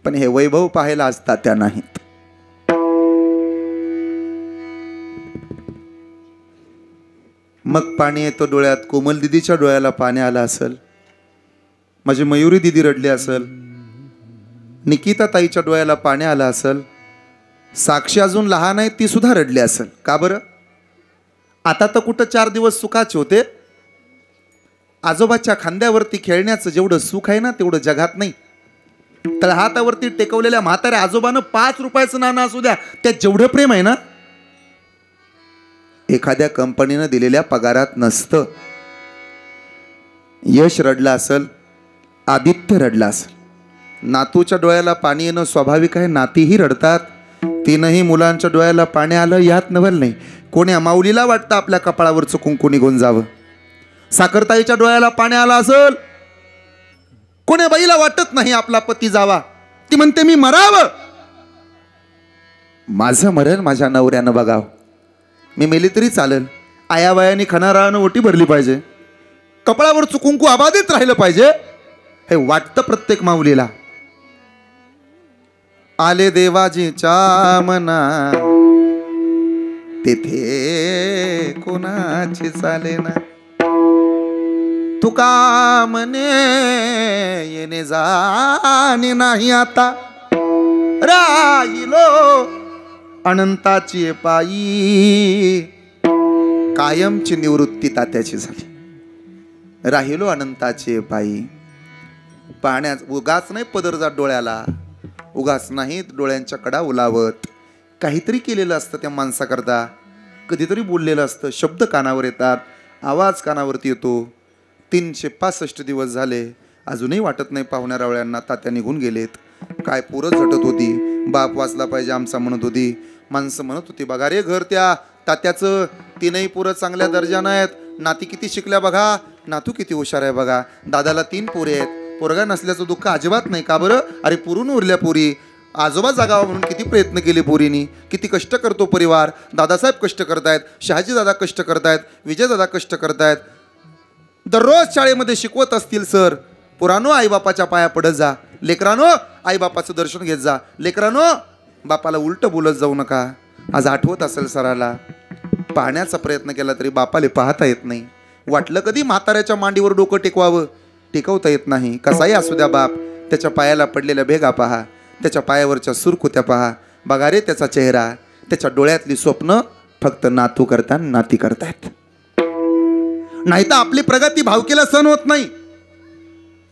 पण हे वैभव पाहायला आज तात्या नाहीत. मग पाणी येतो डोळ्यात. कोमल दिदीच्या डोळ्याला पाणी आलं असेल, माझी मयुरी दिदी रडली असेल, निकिता ताईच्या डोळ्याला पाणी आलं असेल, साक्षी अजून लहान आहे ती सुद्धा रडली असेल. का बरं? आता तर कुठं 4 दिवस सुखाचे होते. आजोबाच्या खांद्यावरती खेळण्याचं जेवढं सुख आहे ना, तेवढं जगात नाही. तळहातावरती टेकवलेल्या म्हाताऱ्या आजोबानं 5 रुपयाचं नाणं असू द्या, त्यात जेवढं प्रेम आहे ना, एखाद्या कंपनीनं दिलेल्या पगारात नसतं. यश रडला असेल, आदित्य रडला असेल. नातूच्या डोळ्याला पाणी येणं स्वाभाविक आहे, नातीही रडतात. 3ही मुलांच्या डोळ्याला पाणी आलं, यात नवल नाही. कोणी माऊलीला वाटतं आपल्या कपाळावरचं कुंकू निघून जावं. साखरताईच्या डोळ्याला पाणी आलं असेल, कोणी बाईला वाटत नाही आपला पती जावा. ती म्हणते मी मरावं, माझं मरण माझ्या नवऱ्यानं बघावं, मी मेली तरी चालेल, आयाबायानी खणारानं ओटी भरली पाहिजे, कपाळावरचं कुंकू अबाधित राहिलं पाहिजे, हे वाटतं प्रत्येक माऊलीला. आले देवाजीच्या मना तेथे कोणाची चाले ना, तुका म्हणे येणे जाणे नाही आता, राहिलो अनंताची पायी. कायमची निवृत्ती तात्याची झाली. राहिलो अनंताची पायी. पाण्यात उगाच नाही पदरजात डोळ्याला, उगाच नाही डोळ्यांच्या कडा उलावत. काहीतरी केलेलं असतं त्या माणसाकरता, कधीतरी बोललेलं असतं, शब्द कानावर येतात, आवाज कानावरती येतो. 365 दिवस झाले, अजूनही वाटत नाही पाहुण्या रावळ्यांना तात्या निघून गेलेत. काय पोरं झटत होती, बाप वाचला पाहिजे आमचा म्हणत होती, माणसं म्हणत होती बघा रे घर त्या तात्याचं, 3ही पोरं चांगल्या दर्जानं आहेत, नाती किती शिकल्या बघा, नातू किती हुशार आहे बघा, दादाला 3 पोरे आहेत, पोरगा नसल्याचं दुःख अजिबात नाही. का बरं? अरे पुरून उरल्या पोरी, आजोबा जागावा म्हणून किती प्रयत्न केले पोरीनी, किती कष्ट करतो परिवार. दादासाहेब कष्ट करतायत, शहाजी दादा कष्ट करतायत, विजय दादा कष्ट करतायत, दररोज शाळेमध्ये शिकवत असतील सर. पुरानो आईबापाच्या पाया पडत जा, लेकरानो आईबापाचं दर्शन घेत जा, लेकरानो बापाला उलटं बोलत जाऊ नका. आज आठवत असेल सराला, पाहण्याचा प्रयत्न केला तरी बापाले पाहता येत नाही. वाटलं कधी म्हाताऱ्याच्या मांडीवर डोकं टेकवावं, टेकवता येत नाही. कसाही असू द्या बाप, त्याच्या पायाला पडलेल्या भेगा पहा, त्याच्या पायावरच्या सुरकुत्या पहा, बघा रे त्याचा चेहरा, त्याच्या डोळ्यातली स्वप्न फक्त नातू करता नाती करतायत. नाही तर आपली प्रगती भावकीला सहन होत नाही.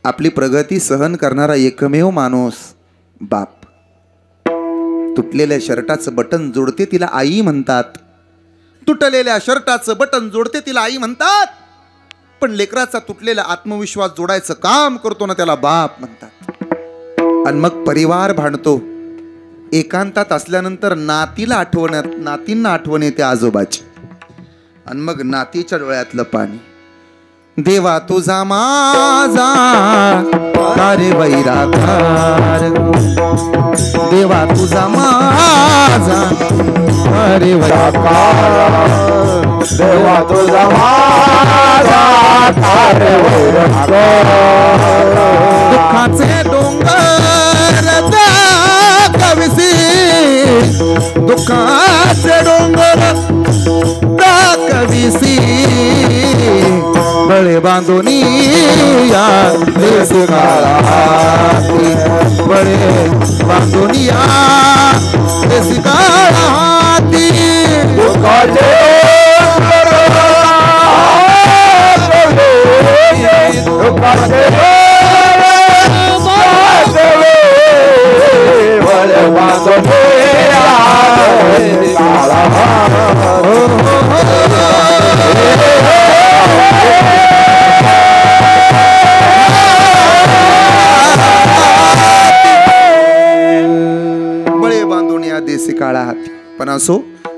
आपली प्रगती सहन करणारा एकमेव माणूस बाप. तुटलेल्या शर्टाचं बटन जोडते तिला आई म्हणतात, तुटलेल्या शर्टाचं बटन जोडते तिला आई म्हणतात, पण लेकराचा तुटलेला आत्मविश्वास जोडायचं काम करतो ना त्याला बाप म्हणतात. आणि मग परिवार भांडतो. एकांतात असल्यानंतर नातींना आठवण येते आजोबाची. आणि मग नातीच्या डोळ्यातलं पाणी. देवा तुझा माझा तारे वैराकार, देवा तुझा माझा तारे वैराकार, देवा तुझा माझा तारे वैराकार. दुःखाचे डोंगर दाखविसी, दुःखाचे डोंगर दाखविसी, बळे बांधोनी या देसी काळाती, बळे बांधोनी या देसी काळाती. दुःखाचे दुःखाचे बळे बांधोनी बळे बांधून या देसी काळा हाती. पण असो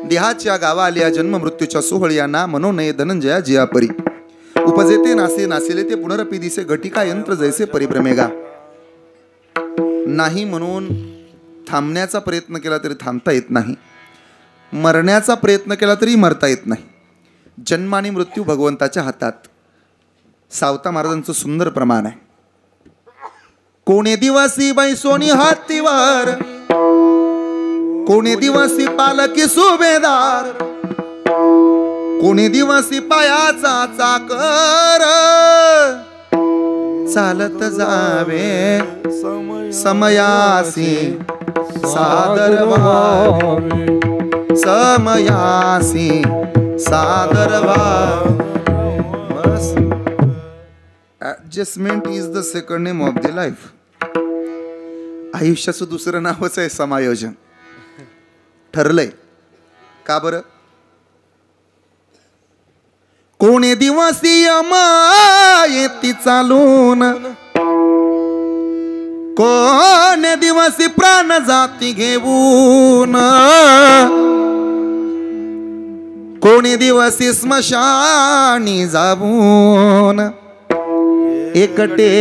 देहाच्या गावा आलिया जन्म मृत्यूच्या सोहळ्या ना मनो नये धनंजया जिया परी. उपजेते नासे नासिले ते पुनरपी दिसे, घटिका यंत्र जैसे परिभ्रमेगा. नाही म्हणून थांबण्याचा प्रयत्न केला तरी थांबता येत नाही, मरण्याचा प्रयत्न केला तरी मरता येत नाही. जन्म आणि मृत्यू भगवंताच्या हातात. सावता महाराजांचं सुंदर प्रमाण आहे. कोणे दिवसी बैसोनी हातीवर, कोणे दिवसी पालकी सुभेदार, कोणी दिवसी पायाचा चाकर, चालत जावे समयासी सादर व्हावे, समयासी सादर व्हावे. Adjustment is the second name of the life. आयुष्याचं दुसरं नावच आहे समायोजन. ठरलंय का बरं? कोणे दिवसी येती चालून, कोणे दिवसी प्राण जाती घेऊन, कोणी दिवसी स्मशानी जाऊन, एकटे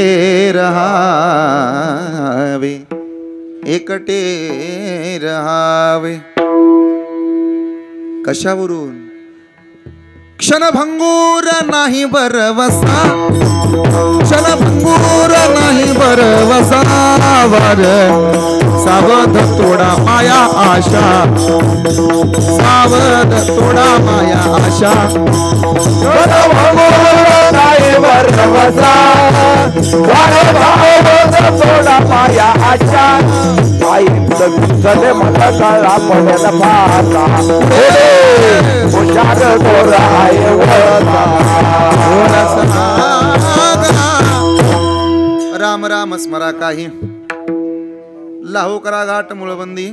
रहावे, एकटे रहावे. कशावरून? क्षणभंगूर नाही बरवसा, क्षणभंगूर नाही बरवसा, वर सावध तोडा माया आशा, सावध तोडा माया आशा. क्षणभंगूर नाही बरवसा, तोडा माया आशा. आई चले मला काळा पडला पाहता, हुशार गोरा आहे राम राम स्मरा काही. लाहो करा घाट मुळबंदी,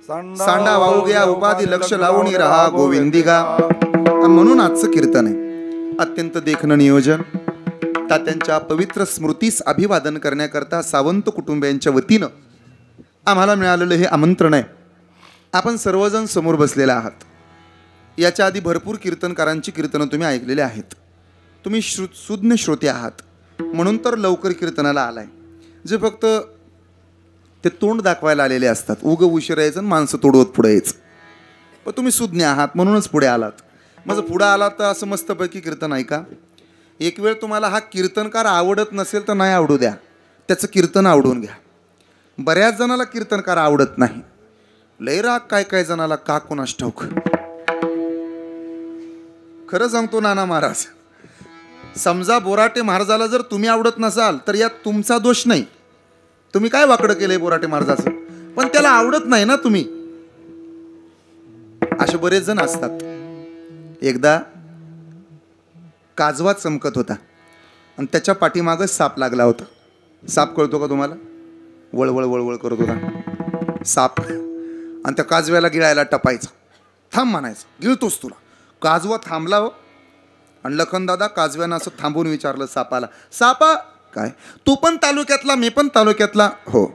सांडा वाहू घ्या उपाधी, लक्ष लावून रहा गोविंदिगा. म्हणून आजचं कीर्तन आहे. अत्यंत देखणं नियोजन. तात्यांच्या पवित्र स्मृतीस अभिवादन करण्याकरता सावंत कुटुंबियांच्या वतीनं आम्हाला मिळालेलं हे आमंत्रण आहे. आपण सर्वजण समोर बसलेले आहात. याच्या आधी भरपूर कीर्तनकारांची कीर्तनं तुम्ही ऐकलेली आहेत. तुम्ही सुज्ञ श्रोते आहात म्हणून तर लवकर कीर्तनाला आलाय. जे फक्त ते तोंड दाखवायला आलेले असतात, उग उशीर यायचं आणि माणसं तोडवत पुढे यायचं. पण तुम्ही सुज्ञ आहात म्हणूनच पुढे आलात. माझं पुढे आलात तर असं मस्तपैकी कीर्तन ऐका. एक वेळ तुम्हाला हा कीर्तनकार आवडत नसेल तर नाही आवडू द्या, त्याचं कीर्तन आवडून घ्या. बऱ्याच जणाला कीर्तनकार आवडत नाही. लय राग काय काय जणाला का कोणास ठाऊक. खरं सांगतो नाना महाराज, समजा बोराटे महाराजाला जर तुम्ही आवडत नसाल तर यात तुमचा दोष नाही. तुम्ही काय वाकडं केलंय बोराटे महाराजाचं, पण त्याला आवडत नाही ना तुम्ही. असे बरेच जण असतात. एकदा काजवा चमकत होता आणि त्याच्या पाठीमागं साप लागला होता. साप कळतो का तुम्हाला? वळवळ वळवळ करत होता साप आणि त्या काजव्याला गिळायला टपायचा. थांब म्हणायचं, गिळतोस तुला. काजवा थांबला हो. आणि लखनदादा काजव्यानं असं थांबून विचारलं सापाला, सापा काय तू पण तालुक्यातला मी पण तालुक्यातला? हो.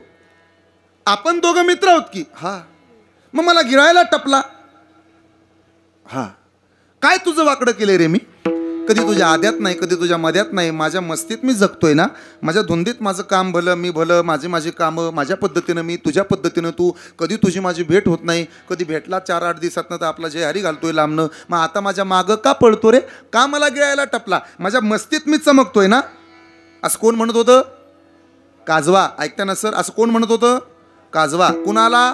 आपण दोघं मित्र आहोत की? हा. मग मला गिळायला टपला? हा. काय तुझं वाकडं केलंय रे मी? कधी तुझ्या आद्यात नाही, कधी तुझ्या मध्यात नाही, माझ्या मस्तीत मी जगतोय ना. माझ्या धुंदीत माझं काम भलं, मी भलं, माझी कामं माझ्या पद्धतीनं, मी तुझ्या पद्धतीनं तू. कधी तुझी माझी भेट होत नाही, कधी भेटला 4-8 दिवसातनं तर आपला जे हरी घालतोय लांबनं. मग आता माझ्या मागं का पळतो रे? का मला गिळायला टपला? माझ्या मस्तीत मी चमकतोय ना. असं कोण म्हणत होतं? काजवा. ऐकता ना सर, असं कोण म्हणत होतं? काजवा. कुणाला?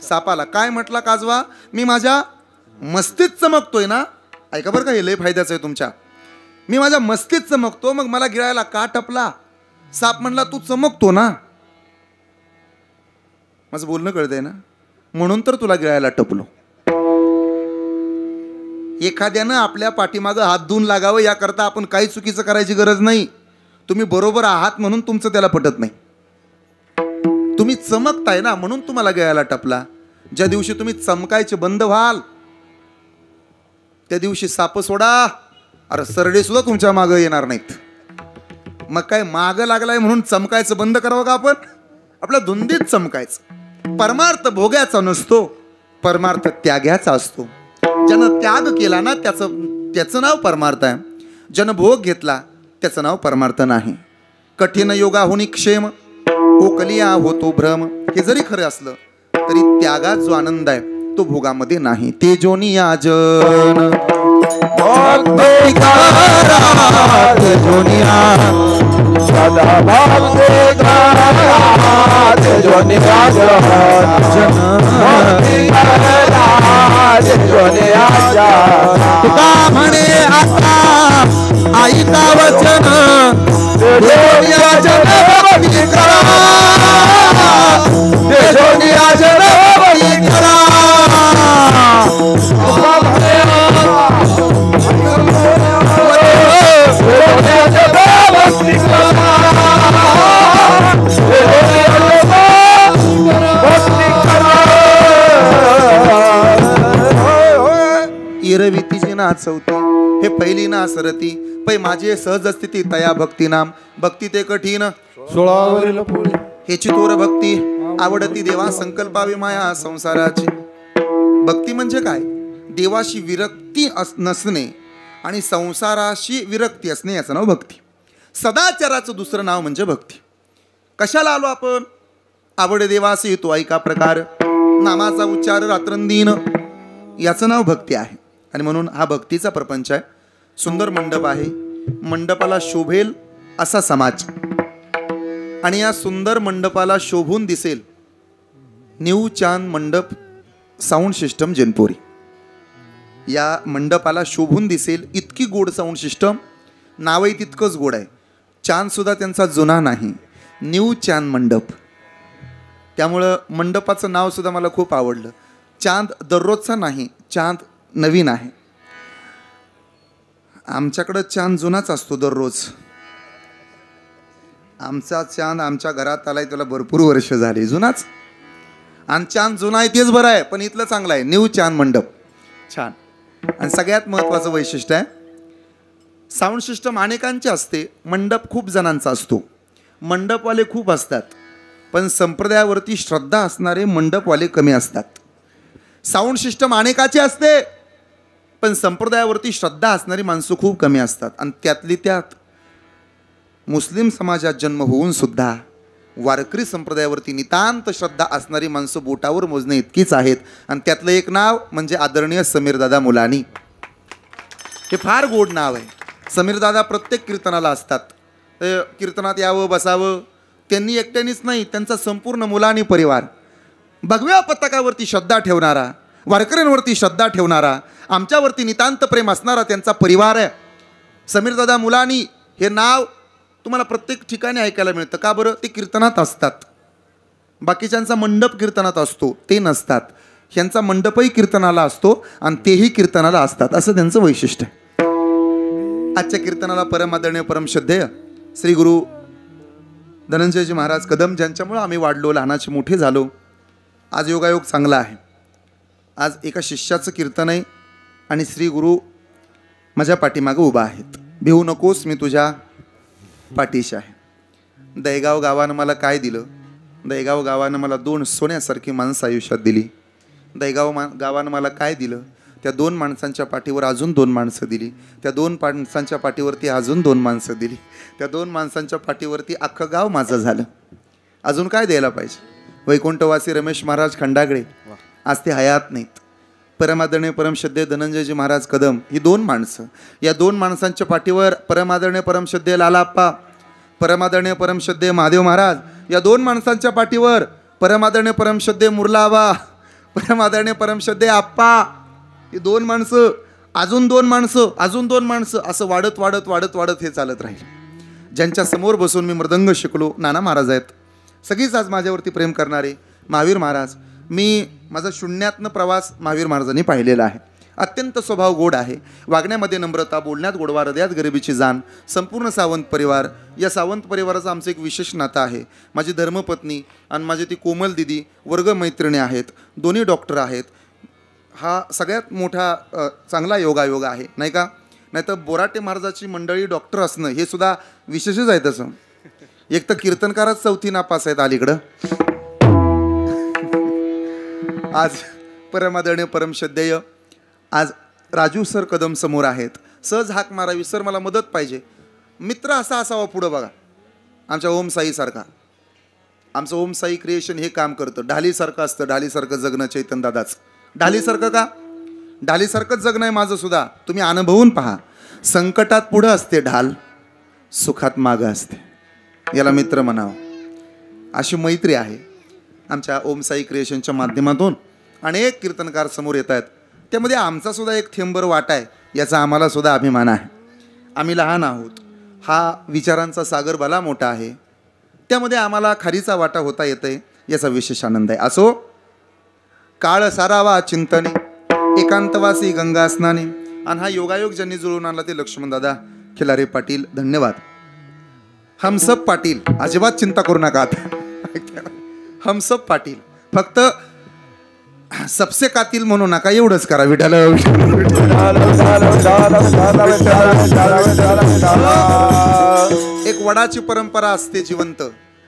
सापाला. काय म्हटला काजवा? मी माझ्या मस्तीत चमकतोय ना. ऐका बरं का, हे लय फायद्याचं आहे तुमच्या. मी माझ्या मस्तीत चमकतो, मग मला गिळायला का टपला? साप म्हणला तू चमकतो ना. माझं बोलणं कळतंय ना, म्हणून तर तुला गिळायला टपलो. एखाद्यानं आपल्या पाठीमागं हात धुवून लागावं याकरता आपण काही चुकीचं करायची गरज नाही. तुम्ही बरोबर आहात म्हणून तुमचं त्याला पटत नाही. तुम्ही चमकताय ना म्हणून तुम्हाला गिळायला टपला. ज्या दिवशी तुम्ही चमकायचे बंद व्हाल त्या दिवशी साप सोडा, अरे सरडे सुद्धा तुमच्या मागं येणार नाहीत. मग काय मागं लागलाय म्हणून चमकायचं बंद करावं का आपण? आपल्या धुंदीत चमकायचं. परमार्थ भोग्याचा नसतो, परमार्थ त्याग्याचा असतो. ज्यानं त्याग केला ना त्याचं नाव परमार्थ आहे. ज्यानं भोग घेतला त्याचं नाव परमार्थ नाही. कठीण योगाहुनी क्षेम, ओकलिया होतो भ्रम. हे जरी खरं असलं तरी त्यागात जो आनंद आहे तो भोगामध्ये नाही. तेजोनिया जन भक्ती करा तेजोनिया, सदा भक्ती करा तेजोनिया जन. भक्ती करा तेजोनिया जन. तुका म्हणे आता ऐका वचन, तेजोनिया जन भक्ती करा, तेजोनिया जन भक्ती करा. इरवितीची नाचवती हे पहिली ना सरती, पै माझे सहज स्थिती तया भक्ती नाम. भक्ती ते कठीण 16 फुले हेची तोर भक्ती, आवडती देवा संकल्पावी माया संसाराची. भक्ती म्हणजे काय? देवाशी विरक्ती नसणे आणि संसाराशी विरक्ती असणे याचं नाव भक्ती. सदाचाराचं दुसरं नाव म्हणजे भक्ती. कशाला आलो आपण? आवड देवास येतो ऐका प्रकार, नामाचा उच्चार रात्रंदिन, याचं नाव भक्ती आहे. आणि म्हणून हा भक्तीचा प्रपंच आहे. सुंदर मंडप आहे, मंडपाला शोभेल असा समाज, आणि या सुंदर मंडपाला शोभून दिसेल न्यू चांद मंडप साऊंड सिस्टम जनपोरी. या मंडपाला शोभून दिसेल इतकी गोड साऊंड सिस्टम. नावही तितकंच गोड आहे. चांदसुद्धा त्यांचा जुना नाही, न्यू चांद मंडप. त्यामुळं मंडपाचं नावसुद्धा मला खूप आवडलं. चांद दररोजचा नाही, चांद नवीन आहे. आमच्याकडं चांद जुनाच असतो दररोज. आमचा चांद आमच्या घरात आलाय त्याला भरपूर वर्ष झाली, जुनाच. आणि चांद जुना आहे तेच बरं आहे, पण इथलं चांगलं आहे, न्यू चांद मंडप छान. आणि सगळ्यात महत्त्वाचं वैशिष्ट्य आहे, साऊंड सिस्टम अनेकांची असते, मंडप खूप जणांचा असतो. मंडपवाले खूप असतात, पण संप्रदायावरती श्रद्धा असणारे मंडपवाले कमी असतात. साऊंड सिस्टम अनेकाची असते, पण संप्रदायावरती श्रद्धा असणारी माणसं खूप कमी असतात. आणि त्यातली त्यात मुस्लिम समाजात जन्म होऊन सुद्धा वारकरी संप्रदायावरती नितांत श्रद्धा असणारी माणसं बोटावर मोजणे इतकीच आहेत. आणि त्यातलं एक नाव म्हणजे आदरणीय समीरदादा मुलानी. हे फार गोड नाव आहे. समीरदादा प्रत्येक कीर्तनाला असतात. कीर्तनात यावं बसावं. त्यांनी एकट्यानेच नाही, त्यांचा संपूर्ण मुलानी परिवार, भगव्या पताकावरती श्रद्धा ठेवणारा, वारकऱ्यांवरती श्रद्धा ठेवणारा, आमच्यावरती नितांत प्रेम असणारा त्यांचा परिवार आहे. समीरदादा मुलानी हे नाव तुम्हाला प्रत्येक ठिकाणी ऐकायला मिळतं. का बरं? ते कीर्तनात असतात. बाकीच्यांचा मंडप कीर्तनात असतो, ते नसतात. ह्यांचा मंडपही कीर्तनाला असतो आणि तेही कीर्तनाला असतात, असं त्यांचं वैशिष्ट्य आहे. आजच्या कीर्तनाला परम आदरणीय परमश्रद्धेय श्री गुरु धनंजयजी महाराज कदम, ज्यांच्यामुळं आम्ही वाढलो, लहानाचे मोठे झालो. आज योगायोग चांगला आहे. आज एका शिष्याचं कीर्तन आहे आणि श्री गुरु माझ्या पाठीमागं उभा आहेत. भिवू नकोस, मी तुझ्या पाठीशी आहे. दहेगाव गावानं मला काय दिलं? दहेगाव गावानं मला 2 सोन्यासारखी माणसं आयुष्यात दिली. गावानं मला काय दिलं? त्या 2 माणसांच्या पाठीवर अजून 2 माणसं दिली. त्या 2 माणसांच्या पाठीवरती अजून 2 माणसं दिली. त्या 2 माणसांच्या पाठीवरती अख्खं गाव माझं झालं. अजून काय द्यायला पाहिजे? वैकुंठवासी रमेश महाराज खंडागळे आज ते हयात नाहीत. परमादरणीय परमश्रद्धेय धनंजयजी महाराज कदम ही 2 माणसं. या 2 माणसांच्या पाठीवर परमादरणीय परमश्रद्धेय लालाप्पा, परमादरणीय परमश्रद्धेय महादेव महाराज, या 2 माणसांच्या पाठीवर परमादरणीय परमश्रद्धेय मुरलाबा, परमादरणीय परमश्रद्धेय आप्पा, ही 2 माणसं, अजून 2 माणसं, अजून 2 माणसं, असं वाढत वाढत वाढत वाढत हे चालत राहील. ज्यांच्या समोर बसून मी मृदंग शिकलो नाना महाराज आहेत. सगळीच आज माझ्यावरती प्रेम करणारे महावीर महाराज. मी माझा शून्यातनं प्रवास महावीर महाराजांनी पाहिलेला आहे. अत्यंत स्वभाव गोड आहे, वागण्यामध्ये नम्रता, बोलण्यात गोडवा, हृदयात गरिबीची जाण. संपूर्ण सावंत परिवार, या सावंत परिवाराचं आमचं एक विशेष नातं आहे. माझी धर्मपत्नी आणि माझी ती कोमल दिदी वर्गमैत्रिणी आहेत, दोन्ही डॉक्टर आहेत. हा सगळ्यात मोठा चांगला योगायोग आहे नाही का? नाही तर बोराटे महाराजाची मंडळी डॉक्टर असणं हे सुद्धा विशेषच आहे. तसं एक तर कीर्तनकारच 4थी नापास आहेत अलीकडं. आज परमादरणीय परमश्रद्धेय आज राजू सर कदम समोर आहेत. सहज हाक मारावी, सर मला मदत पाहिजे. मित्र असा असावा पुढं बघा, आमच्या ओम साईसारखा. आमचं ओम साई क्रिएशन हे काम करतं. ढालीसारखं असतं, ढालीसारखं जगणं चैतन दादाच. ढालीसारखं का? ढालीसारखंच जगणं आहे माझं सुद्धा. तुम्ही अनुभवून पहा. संकटात पुढं असते ढाल, सुखात मागं असते. याला मित्र म्हणावं. अशी मैत्री आहे. आमच्या ओम साई क्रिएशनच्या माध्यमातून अनेक कीर्तनकार समोर येत आहेत. त्यामध्ये आमचा सुद्धा एक थेंबर वाटा आहे, याचा आम्हाला सुद्धा अभिमान आहे. आम्ही लहान आहोत, हा विचारांचा सागर भला मोठा आहे. त्यामध्ये आम्हाला खारीचा वाटा होता येतंय, याचा विशेष आनंद आहे. असो, काळ सारावा चिंतने, एकांतवासी गंगा स्नाने. आणि हा योगायोग ज्यांनी जुळवून आणला ते लक्ष्मणदादा खिलारे पाटील, धन्यवाद. हम सब पाटील, अजिबात चिंता करू नका. हम सब पाटील, फक्त सबसे कातील म्हणू नका, एवढंच करा. विठाल एक वडाची परंपरा असते जिवंत,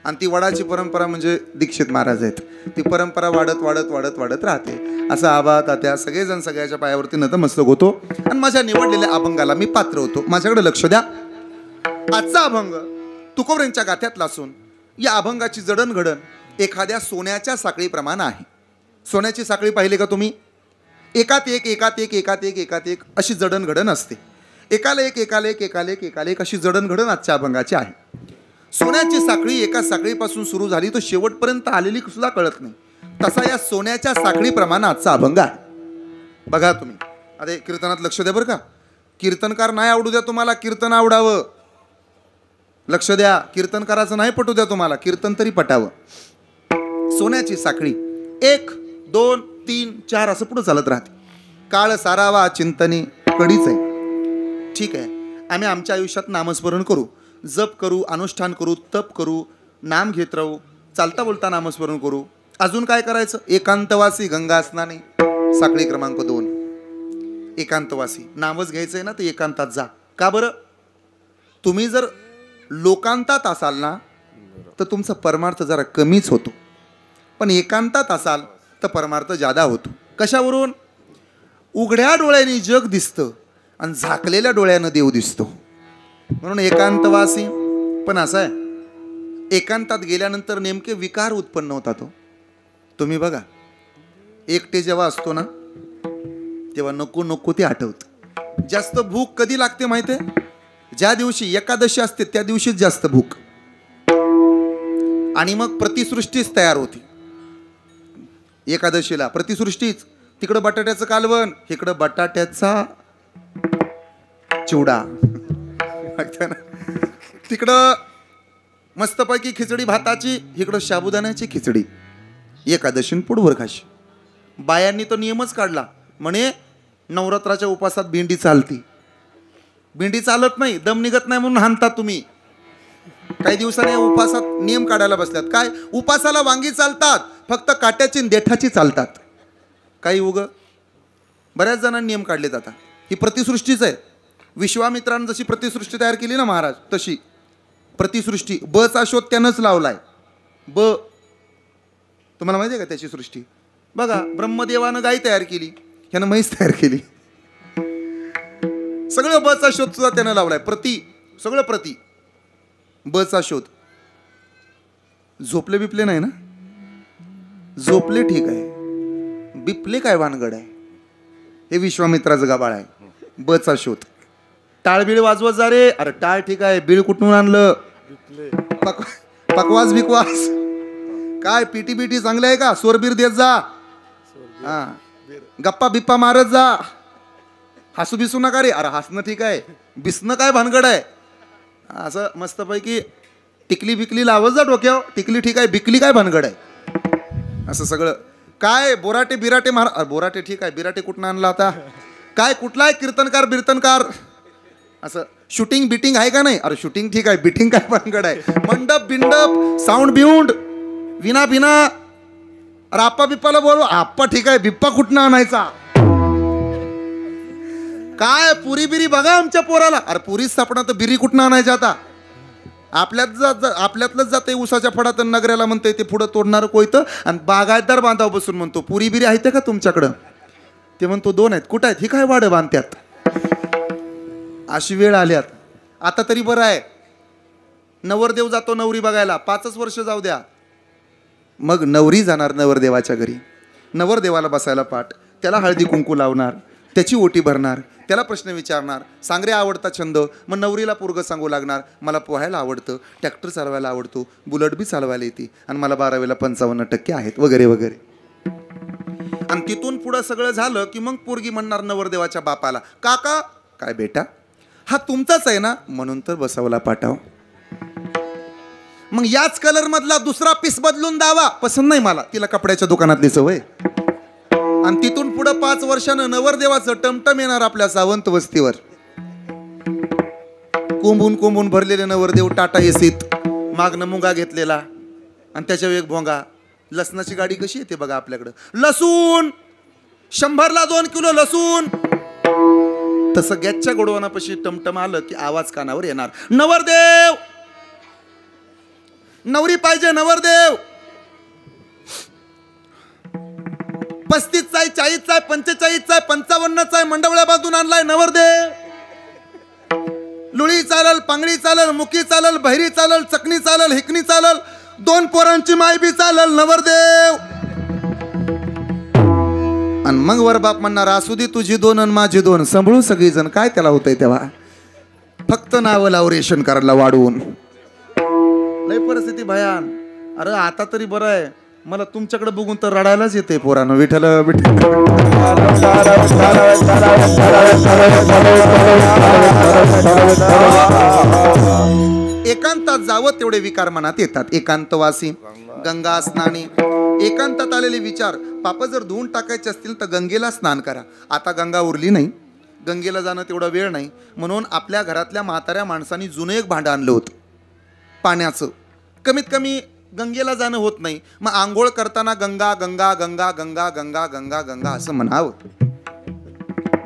आणि ती वडाची परंपरा म्हणजे दीक्षित महाराज आहेत. ती परंपरा वाढत वाढत वाढत वाढत राहते. असं आबा तात्या सगळेजण सगळ्याच्या पायावरती नतमस्तक होतो आणि माझ्या निवडलेल्या अभंगाला मी पात्र होतो. माझ्याकडे लक्ष द्या. आजचा अभंग तुकोबरांच्या गाथ्यातला असून या अभंगाची जडणघडण एखाद्या सोन्याच्या साखळीप्रमाणे आहे. सोन्याची साखळी पाहिली का तुम्ही? एकात एक एकात एक एकात एक एकात एक अशी जडणघडण असते. एकाला एक एकाला एक एकाला एक एकाला एक अशी जडणघडण आजच्या अभंगाची आहे. सोन्याची साखळी एका साखळीपासून सुरू झाली तर शेवटपर्यंत आलेली सुद्धा कळत नाही. तसा या सोन्याच्या साखळीप्रमाणे आजचा अभंग आहे. बघा तुम्ही, अरे कीर्तनात लक्ष द्या बरं का. कीर्तनकार नाही आवडू द्या तुम्हाला, कीर्तन आवडावं. लक्ष द्या, कीर्तनकाराचं नाही पटू द्या तुम्हाला, कीर्तन तरी पटावं. सोन्याची साखळी 1 2 3 4 असं पुढे चालत राहते. काळ सारावा चिंतने कडीच आहे. ठीक आहे, आम्ही आमच्या आयुष्यात नामस्मरण करू, जप करू, अनुष्ठान करू, तप करू, नाम घेत राहू, चालता बोलता नामस्मरण करू. अजून काय करायचं? एकांतवासी गंगा स्नाने, साखळी क्रमांक 2. एकांतवासी नामच घ्यायचंय ना, तर एकांतात जा. का बरं? तुम्ही जर लोकांतात असाल ना तर तुमचा परमार्थ जरा कमीच होतो, पण एकांतात असाल तर परमार्थ जादा होतो. कशावरून? उघड्या डोळ्यांनी जग दिसतं आणि झाकलेल्या डोळ्यानं देव दिसतो. म्हणून एकांतवासी. पण असं आहे, एकांतात गेल्यानंतर नेमके विकार उत्पन्न होतात. तुम्ही बघा, एकटे जेव्हा असतो ना तेव्हा नको नको ते आठवतं. जास्त भूक कधी लागते माहिती आहे? ज्या दिवशी एकादशी असते त्या दिवशीच जास्त भूक, आणि मग प्रतिसृष्टीच तयार होती. एकादशीला प्रतिसृष्टीच. तिकडं बटाट्याचं कालवण, इकडं बटाट्याचा चिवडा, तिकडं मस्तपैकी खिचडी भाताची, इकडं साबुदाण्याची खिचडी. एकादशीन पुढवर खाशी. बायांनी तो नियमच काढला, म्हणे नवरात्राच्या उपासात भेंडी चालती. भेंडी चालत नाही, दम निघत नाही म्हणून हाणतात तुम्ही. काही दिवसांनी उपासात नियम काढायला बसल्यात. काय? उपासाला वांगी चालतात, फक्त काट्याची देठाची चालतात. काही उग बऱ्याच जणांनी नियम काढलेत आता. ही प्रतिसृष्टीच आहे. विश्वामित्रानं जशी प्रतिसृष्टी तयार केली ना महाराज, तशी प्रतिसृष्टी. बचा शोध त्यानंच लावलाय. ब तुम्हाला माहिती आहे का त्याची सृष्टी? बघा, ब्रह्मदेवानं गाय तयार केली, ह्यानं म्हैस तयार केली. सगळं बचा शोध सुद्धा त्यानं लावलाय. सगळं प्रति बचा शोध. झोपले बिपले नाही ना? झोपले ठीक आहे, बिपले काय भानगड आहे? हे विश्वामित्राचं गाबाळ आहे. बचा शोध. टाळ बिळ वाजवत जा रे. अरे टाळ ठीक आहे, बिळ कुठून आणलं? पकवास बिकवास काय? पीटी बीटी चांगले आहे का? सोरबीर देत जा. हा, गप्पा बिप्पा मारत जा. हसू बिसू नका रे. अरे हसणं ठीक आहे, बिसणं काय भानगड आहे? असं मस्तपैकी टिकली बिकली लावत जा डोक्यावर. टिकली ठीक आहे, बिकली काय भानगड आहे? असं सगळं काय बोराटे बिराटे मार. बोराटे ठीक आहे, बिराटे कुठून आणला आता? काय कुठला आहे कीर्तनकार बिर्तनकार? असं शूटिंग बिटिंग आहे का नाही? अरे शूटिंग ठीक आहे, बिटिंग काय भानगड आहे? मंडप बिंडप साऊंड बिऊंड विना बिना. अरे आप्पा बिप्पाला बोलव. आप्पा ठीक आहे, बिप्पा कुठनं आणायचा? काय पुरी बिरी बघा आमच्या पोराला. अरे पुरीच सापडा तर बिरी कुठनं आणायच्या आता? आपल्यातलंच जाते उसाच्या फडात नगऱ्याला म्हणते ते पुढं तोडणार कोयतं आणि बागायतदार बांधाव बसून म्हणतो पुरी बिरी आहेत का तुमच्याकडं? ते म्हणतो 2 आहेत. कुठं आहेत? ही काय वाढ बांधत्यात? अशी वेळ आल्यात. आता तरी बरं आहे, नवरदेव जातो नवरी बघायला, 5च वर्ष जाऊ द्या, मग नवरी जाणार नवरदेवाच्या घरी. नवरदेवाला बसायला पाठ, त्याला हळदी कुंकू लावणार, त्याची ओटी भरणार, त्याला प्रश्न विचारणार, सांग रे आवडता छंद. मग नवरीला पोरगं सांगू लागणार, मला पोहायला आवडतं, ट्रॅक्टर चालवायला आवडतो, बुलेट बी चालवायला येते आणि मला 12वीला 55% आहेत वगैरे वगैरे. आणि तिथून पुढं सगळं झालं की मग पोरगी म्हणणार नवरदेवाच्या बापाला, काका काय बेटा हा तुमचाच आहे ना? म्हणून तर बसवला पाठाव. मग याच कलर मधला दुसरा पीस बदलून द्यावा, पसंत नाही मला, तिला कपड्याच्या दुकानातली सवय. आणि तिथून पुढं 5 वर्षानं नवरदेवाचं टमटम येणार आपल्या सावंत वस्तीवर. कोंबून भरलेले नवरदेव टाटा एसीत, मागनं मुंगा घेतलेला आणि त्याच्या एक भोंगा. लसणाची गाडी कशी येते बघा आपल्याकडं, लसूण 100ला 2 किलो लसूण. तसं गॅसच्या गोडवानापाशी टमटम आलं की आवाज कानावर येणार, नवरदेव, नवरी पाहिजे नवरदेव. 35चा आहे, 40चा आहे, 45चा आहे, 55चा आहे, मंडवळ्या बांधून आणलाय नवरदेव. लुळी चालल, पांगडी चालल, मुकी चालल, बहिरी चालल, चकणी चालल, हिकणी चालल, 2 पोरांची माय बी चालल नवरदेव. आणि मग वर बाप म्हणणार, असू दे तुझी 2 आणि माझी 2, सांभाळू सगळी जण. काय त्याला होतंय तेव्हा? फक्त नाव लाव रेशन कार्डला वाढवून. लय परिस्थिती भयान. अरे आता तरी बरं आहे, मला तुमच्याकडे बघून तर रडायलाच येते पोरानं. विठ्ठल विठ्ठल. एकांतात जावं तेवढे विकार मनात येतात. एकांतवासी गंगा स्नानी. एकांतात आलेले विचार, पाप जर धुवून टाकायचे असतील तर गंगेला स्नान करा. आता गंगा उरली नाही, गंगेला जाणं तेवढा वेळ नाही, म्हणून आपल्या घरातल्या म्हाताऱ्या माणसांनी जुनं एक भांडं आणलं होतं पाण्याचं. कमीत कमी गंगेला जाणं होत नाही, मग आंघोळ करताना गंगा गंगा गंगा गंगा गंगा गंगा गंगा असं म्हणावं.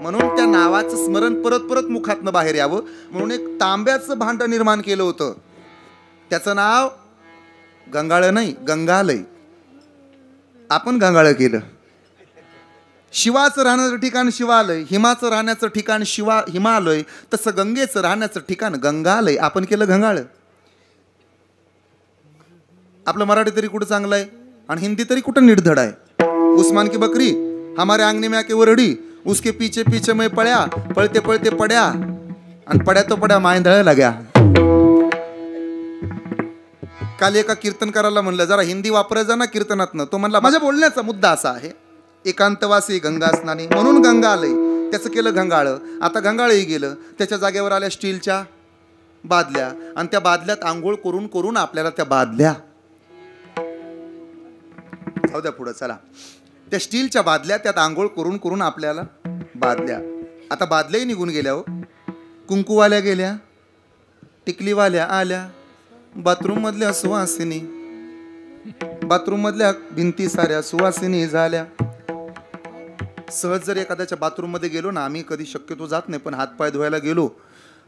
म्हणून त्या नावाचं स्मरण परत परत मुखातनं बाहेर यावं म्हणून एक तांब्याचं भांडं निर्माण केलं होतं. त्याचं नाव गंगाळ नाही, गंगालय. आपण गंगाळ केलं. शिवाचं राहण्याचं ठिकाण शिवालय, हिमाचं राहण्याचं ठिकाण हिमालय, तसं गंगेचं राहण्याचं ठिकाण गंगालय. आपण केलं गंगाळ. आपलं मराठी तरी कुठं चांगलं आहे आणि हिंदी तरी कुठं निर्धड आहे. उस्मान की बकरी हमारे आंगने में आके वरडी, उसके पीछे पीछे मैं पड्या, पळते पळते पड्या आणि पड्या तो पड्या मायंदळ लाग्या. काल एका कीर्तनकाराला म्हणलं जरा हिंदी वापरा जा ना कीर्तनातनं. तो म्हणला माझ्या बोलण्याचा मुद्दा असा आहे, एकांतवासी गंगा स्नानी म्हणून गंगा आलंय, त्याचं केलं गंगाळ. आता गंगाळही गेलं, त्याच्या जागेवर आल्या स्टीलच्या बादल्या आणि त्या बादल्यात आंघोळ करून करून आपल्याला त्या बादल्या जाऊ द्या पुढं. चला, त्या स्टीलच्या बादल्या त्यात आंघोळ करून करून आपल्याला बादल्या. आता बादल्याही निघून गेल्या हो. कुंकूवाल्या गेल्या, टिकलीवाल्या आल्या, बाथरूम मधल्या सुवासिनी, बाथरूम मधल्या भिंती साऱ्या सुवासिनी झाल्या. सहज जर एखाद्याच्या बाथरूम मध्ये गेलो ना, आम्ही कधी शक्यतो जात नाही, पण हातपाय धुवायला गेलो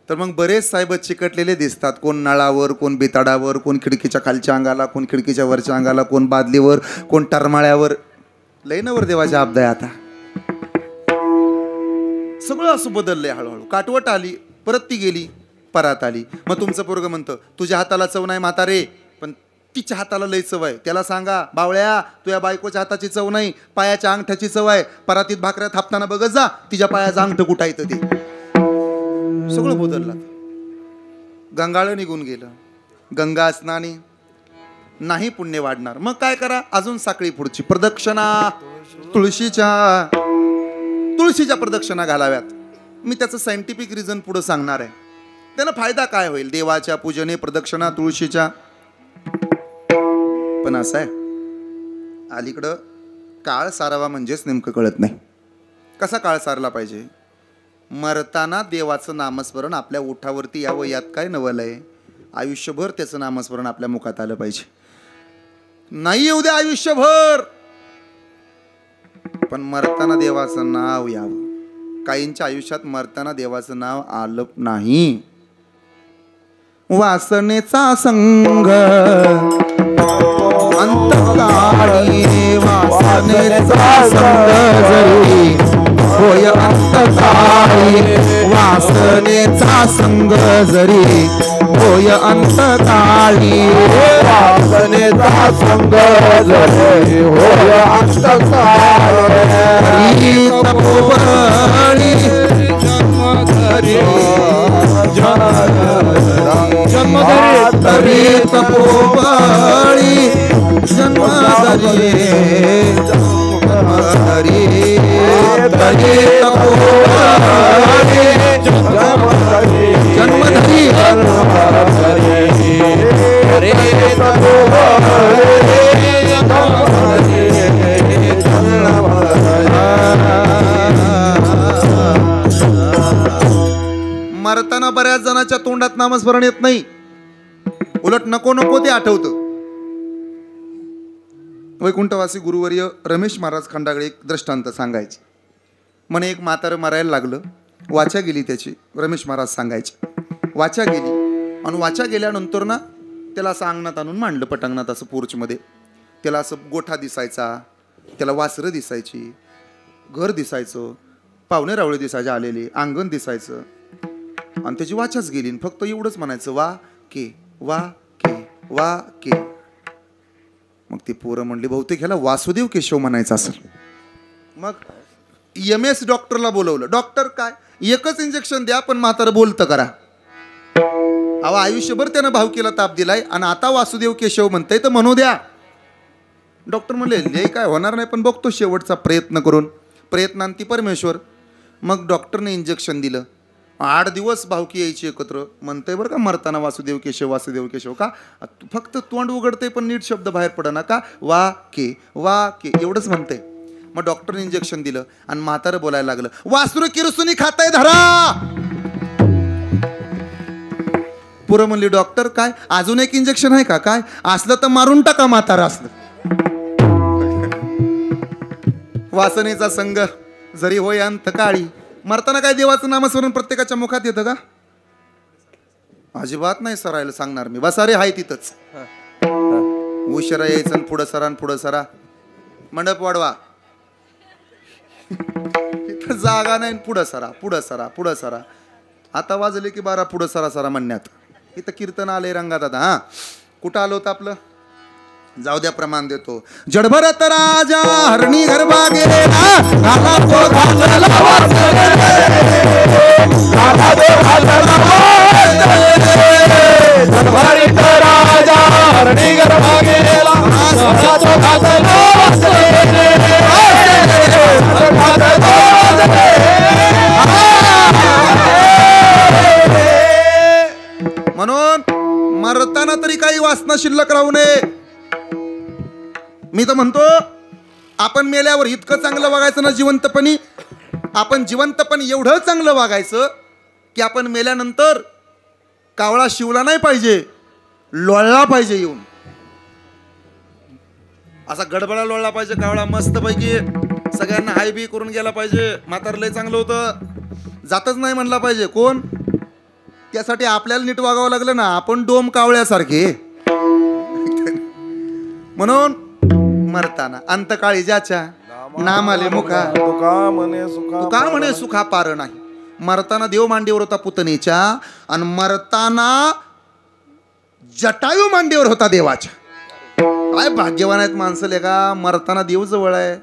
तर मग बरेच साहेब चिकटलेले दिसतात. कोण नळावर, कोण बेताडावर, कोण खिडकीच्या खालच्या अंगाला, कोण खिडकीच्या वरच्या अंगाला, कोण बादलीवर, कोण टरमाळ्यावर. लय नवर देवाच्या अब्द आहे आता. सगळं असं बदललंय हळूहळू. काटवट आली, परत ती गेली, परात आली. मग तुमचं पोरगं म्हणतं तुझ्या हाताला चव नाही म्हातारे, पण तिच्या हाताला लय चव आहे. त्याला सांगा बावळ्या तुझ्या बायकोच्या हाताची चव नाही, पायाच्या अंगठ्याची चव आहे. परातीत भाकऱ्या थापताना बघत जा तिच्या पायाचं अंगठ कुठं येतं ते. सगळं बदललं. गंगाळ निघून गेलं. गंगा स्नानी नाही पुण्य वाढणार. मग काय करा, अजून साखळी पुढची प्रदक्षिणा तुळशीच्या प्रदक्षिणा घालाव्यात. मी त्याचं सायंटिफिक रिझन पुढं सांगणार आहे. त्यानं फायदा काय होईल. देवाच्या पूजने प्रदक्षिणा तुळशीच्या. पण असं आहे अलीकडं काळ सारावा म्हणजेच नेमकं कळत नाही. कसा काळ सारला पाहिजे. मरताना देवाचं नामस्मरण आपल्या ओठावरती यावं यात काय नवल आहे. आयुष्यभर त्याचं नामस्मरण आपल्या मुखात आलं पाहिजे. नाही येऊ द्या आयुष्यभर, पण मरताना देवाचं नाव यावं. काहींच्या आयुष्यात मरताना देवाचं नाव आलं नाही. वासनेचा संग अंतकाळी, वासनेचा संग जरी होय अंतकाळी, वासनेचा संग जरी होय अंतकाळी, वासनेचा संग जरी होय अंतकाळी, तपोबळी जन्मधरी तरी तपोबळी जन्मधरी जन्मधरी तरी तपोबळी जन्मधरी मरताना बऱ्याच जणांच्या तोंडात नामस्मरण येत नाही. उलट नको नको ते आठवतं. वैकुंठवासी गुरुवर्य रमेश महाराज खंडागळे एक दृष्टांत सांगायचे. म्हणे एक म्हातारं मरायला लागलं. वाचा गेली त्याची. रमेश महाराज सांगायचे वाचा गेली. आणि वाचा गेल्यानंतर ना त्याला असं अंगणात आणून मांडलं, पटांगणात असं पोर्चमध्ये. त्याला असं गोठा दिसायचा, त्याला वासरं दिसायची, घर दिसायचं, पाहुणे रावळे दिसायचे आलेले, अंगण दिसायचं. आणि त्याची वाचाच गेली. फक्त एवढंच म्हणायचं वा के वा के वा के. मग ती पोरं म्हणली बहुतेक ह्याला वासुदेव केशव म्हणायचं असेल. मग MS डॉक्टरला बोलवलं. डॉक्टर काय एकच इंजेक्शन द्या पण म्हातारं बोलतं करा. अहो आयुष्यभर त्यानं भावकीला ताप दिलाय आणि आता वासुदेव केशव म्हणताय तर म्हणू द्या. डॉक्टर म्हणले लय काय होणार नाही पण बघतो शेवटचा प्रयत्न करून. प्रयत्नांती परमेश्वर. मग डॉक्टरने इंजेक्शन दिलं. 8 दिवस भावकी यायची एकत्र. म्हणतंय बरं का मरताना वासुदेव केशव का. फक्त तोंड उघडते पण नीट शब्द बाहेर पडना का. वा के एवढंच म्हणतंय. मग डॉक्टरने इंजेक्शन दिलं आणि म्हातारं बोलायला लागलं वासुर किरसुनी खाताय धरा. पुरं म्हणली डॉक्टर काय अजून एक इंजेक्शन आहे का. काय असलं तर मारून टाका म्हातारा असलं. वासनेचा संग जरी होय अंतकाळी. मरताना काय देवाचं नामस्मरण प्रत्येकाच्या मुखात येतं का. अजिबात नाही सरायला सांगणार मी. बसा रे हाय तिथंच. उशिरा यायचं आणि पुढं सरा मंडप वाढवा. इथं जागा नाही. पुढं सरा. आता वाजले की 12 पुढं सरा म्हणण्यात. इथं कीर्तन आले रंगात. आता हा कुठं आलो होतं आपलं. जाऊ द्या प्रमाण देतो. जडभरत राजा हरणी गरबा गेला घाला तो घातला जडभरत राजा हरणी गरबा गेला घाला तो घातला म्हणून मरताना तरी काही वासना शिल्लक राहू नये. मी तर म्हणतो आपण मेल्यावर इतकं चांगलं वागायचं ना जिवंतपणी. आपण जिवंतपणी एवढं चांगलं वागायचं की आपण मेल्यानंतर कावळा शिवला नाही पाहिजे, लोळला पाहिजे येऊन. असा गडबडा लोळला पाहिजे कावळा मस्तपैकी. सगळ्यांना हाय बी करून गेला पाहिजे. म्हातार लय चांगलं होतं जातच नाही म्हणला पाहिजे. कोण त्यासाठी आपल्याला नीट वागावं लागलं ना, आपण डोम कावळ्यासारखे. म्हणून मरताना अंतकाळी ज्याच्या नामाले मुखा तुका म्हणे सुखा पार नाही. मरताना देव मांडीवर होता पुतणीच्या, आणि मरताना जटायू मांडीवर होता देवाच्या. काय भाग्यवान आहेत माणसं का, मरताना देव जवळ आहे.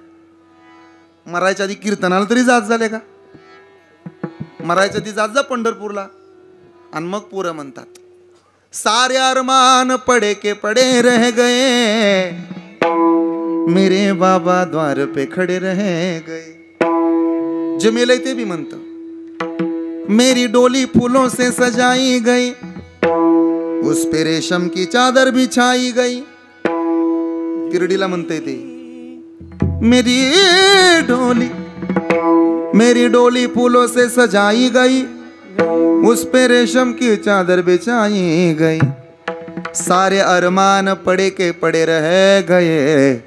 मरायच्या आधी कीर्तनाला तरी जात झाले का, मरायच्या आधी जात जा पंढरपूरला. आणि मग पुरं म्हणतात, सारे अरमान पडे के पडे रह गए, मेरे बाबा द्वार पे खडे रह गए. जे मेलय ते बी म्हणत, मेरी डोली फूलों से सजाई गई, उस पे रेशम की चादर बिछाई गई. तिरडीला म्हणते ते, मेरी डोली फूलों से सजाई गई, उस पे रेशम की चादर बिछाई गई. सारे अरमान पड़े के पड़े रह गए,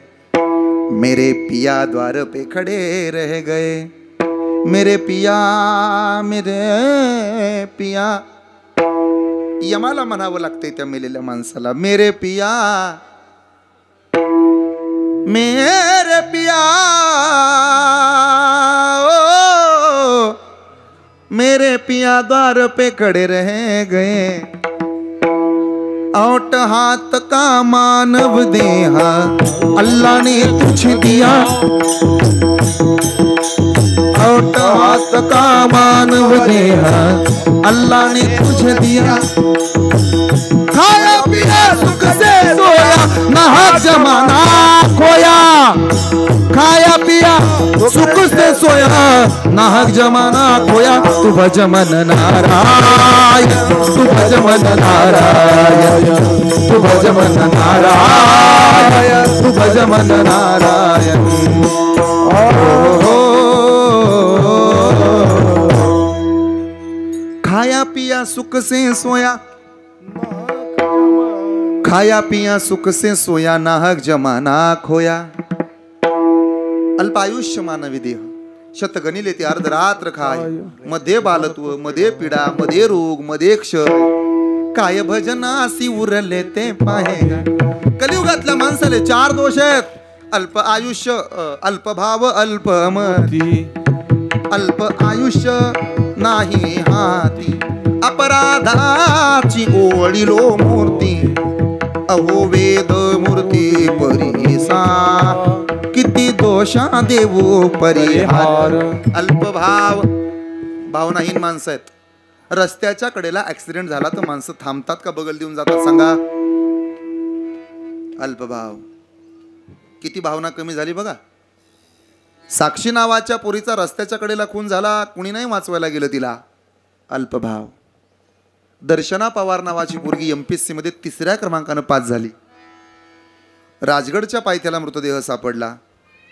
मेरे पिया द्वार पे खड़े रह गए. मेरे पिया यमाला म्हणावं लागतंय त्या मेलेल्या माणसाला, मेरे पिया ओ, मेरे पिया द्वार पे खड़े रह गए. औट हाथ का मानव देहा अल्लाह ने तुझे दिया, औट हाथ का मानव देहा अल्लाह ने तुझे दिया. खाया पिया सुख से सोया नाहक जमाना खोया, खाया पिया सुख से सोया नाहक जमाना खोया. तू भज मन नारायण, तू भज मन नारायण, तू भज मन नारायण, तू भज मन नारायण. खाया पिया सुख से सोया, खाया पिया सुख से सोया नाहक जमाना खोया. अल्पायुष्य मानवी देह शतगणिले ते अर्धरात्र खाय, मध्ये बालत्व मध्ये पीडा मध्ये रोग मध्ये क्षय, काय भजनासी उरले ते पाहे. कलियुगातल्या माणसाले 4 दोष आहेत, अल्प आयुष्य, अल्प भाव, अल्पमती, अल्प आयुष्य नाही हाती, अपराधाची ओळीलो मूर्ती, अहो वेद मूर्ती परिसा, किती दोषा देवो परिहार. अल्पभाव, भावनाहीन माणसं आहेत. रस्त्याच्या कडेला ऍक्सिडेंट झाला तर माणसं थांबतात का बगल देऊन जातात सांगा. अल्पभाव, किती भावना कमी झाली बघा. साक्षी नावाच्या पोरीचा रस्त्याच्या कडेला खून झाला, कुणी नाही वाचवायला गेलं तिला. अल्पभाव. दर्शना पवार नावाची पोरगी MPSC मध्ये 3ऱ्या क्रमांकानं पास झाली, राजगडच्या पायथ्याला मृतदेह सापडला.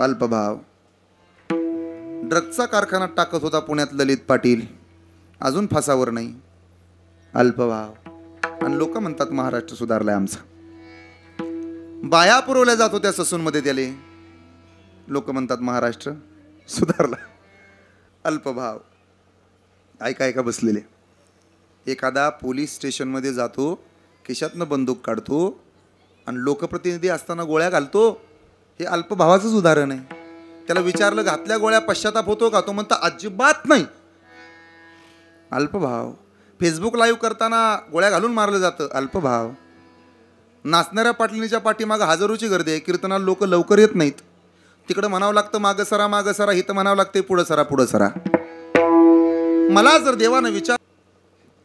अल्पभाव. ड्रग्जचा कारखाना टाकत होता पुण्यात ललित पाटील, अजून फासावर नाही. अल्पभाव. आणि लोक म्हणतात महाराष्ट्र सुधारलाय आमचा. बाया पुरवल्या जात होत्या ससूनमध्ये, त्याले लोक म्हणतात महाराष्ट्र सुधारला. अल्पभाव. ऐका ऐका बसलेले. एखादा पोलीस स्टेशनमध्ये जातो, खिशातनं बंदूक काढतो आणि लोकप्रतिनिधी असताना गोळ्या घालतो. हे अल्पभावाचंच उदाहरण आहे. त्याला विचारलं घातल्या गोळ्या पश्चाताप होतो का, तो म्हणता अजिबात नाही. अल्पभाव. फेसबुक लाईव्ह करताना गोळ्या घालून मारलं जातं. अल्पभाव. नाचणाऱ्या पाटलीच्या पाठीमागं हजारोची गर्दी आहे, कीर्तनाला लोक लवकर येत नाहीत. तिकडं म्हणावं लागतं मागं सरा, इथं म्हणावं लागते पुढं सरा. मला जर देवानं विचार,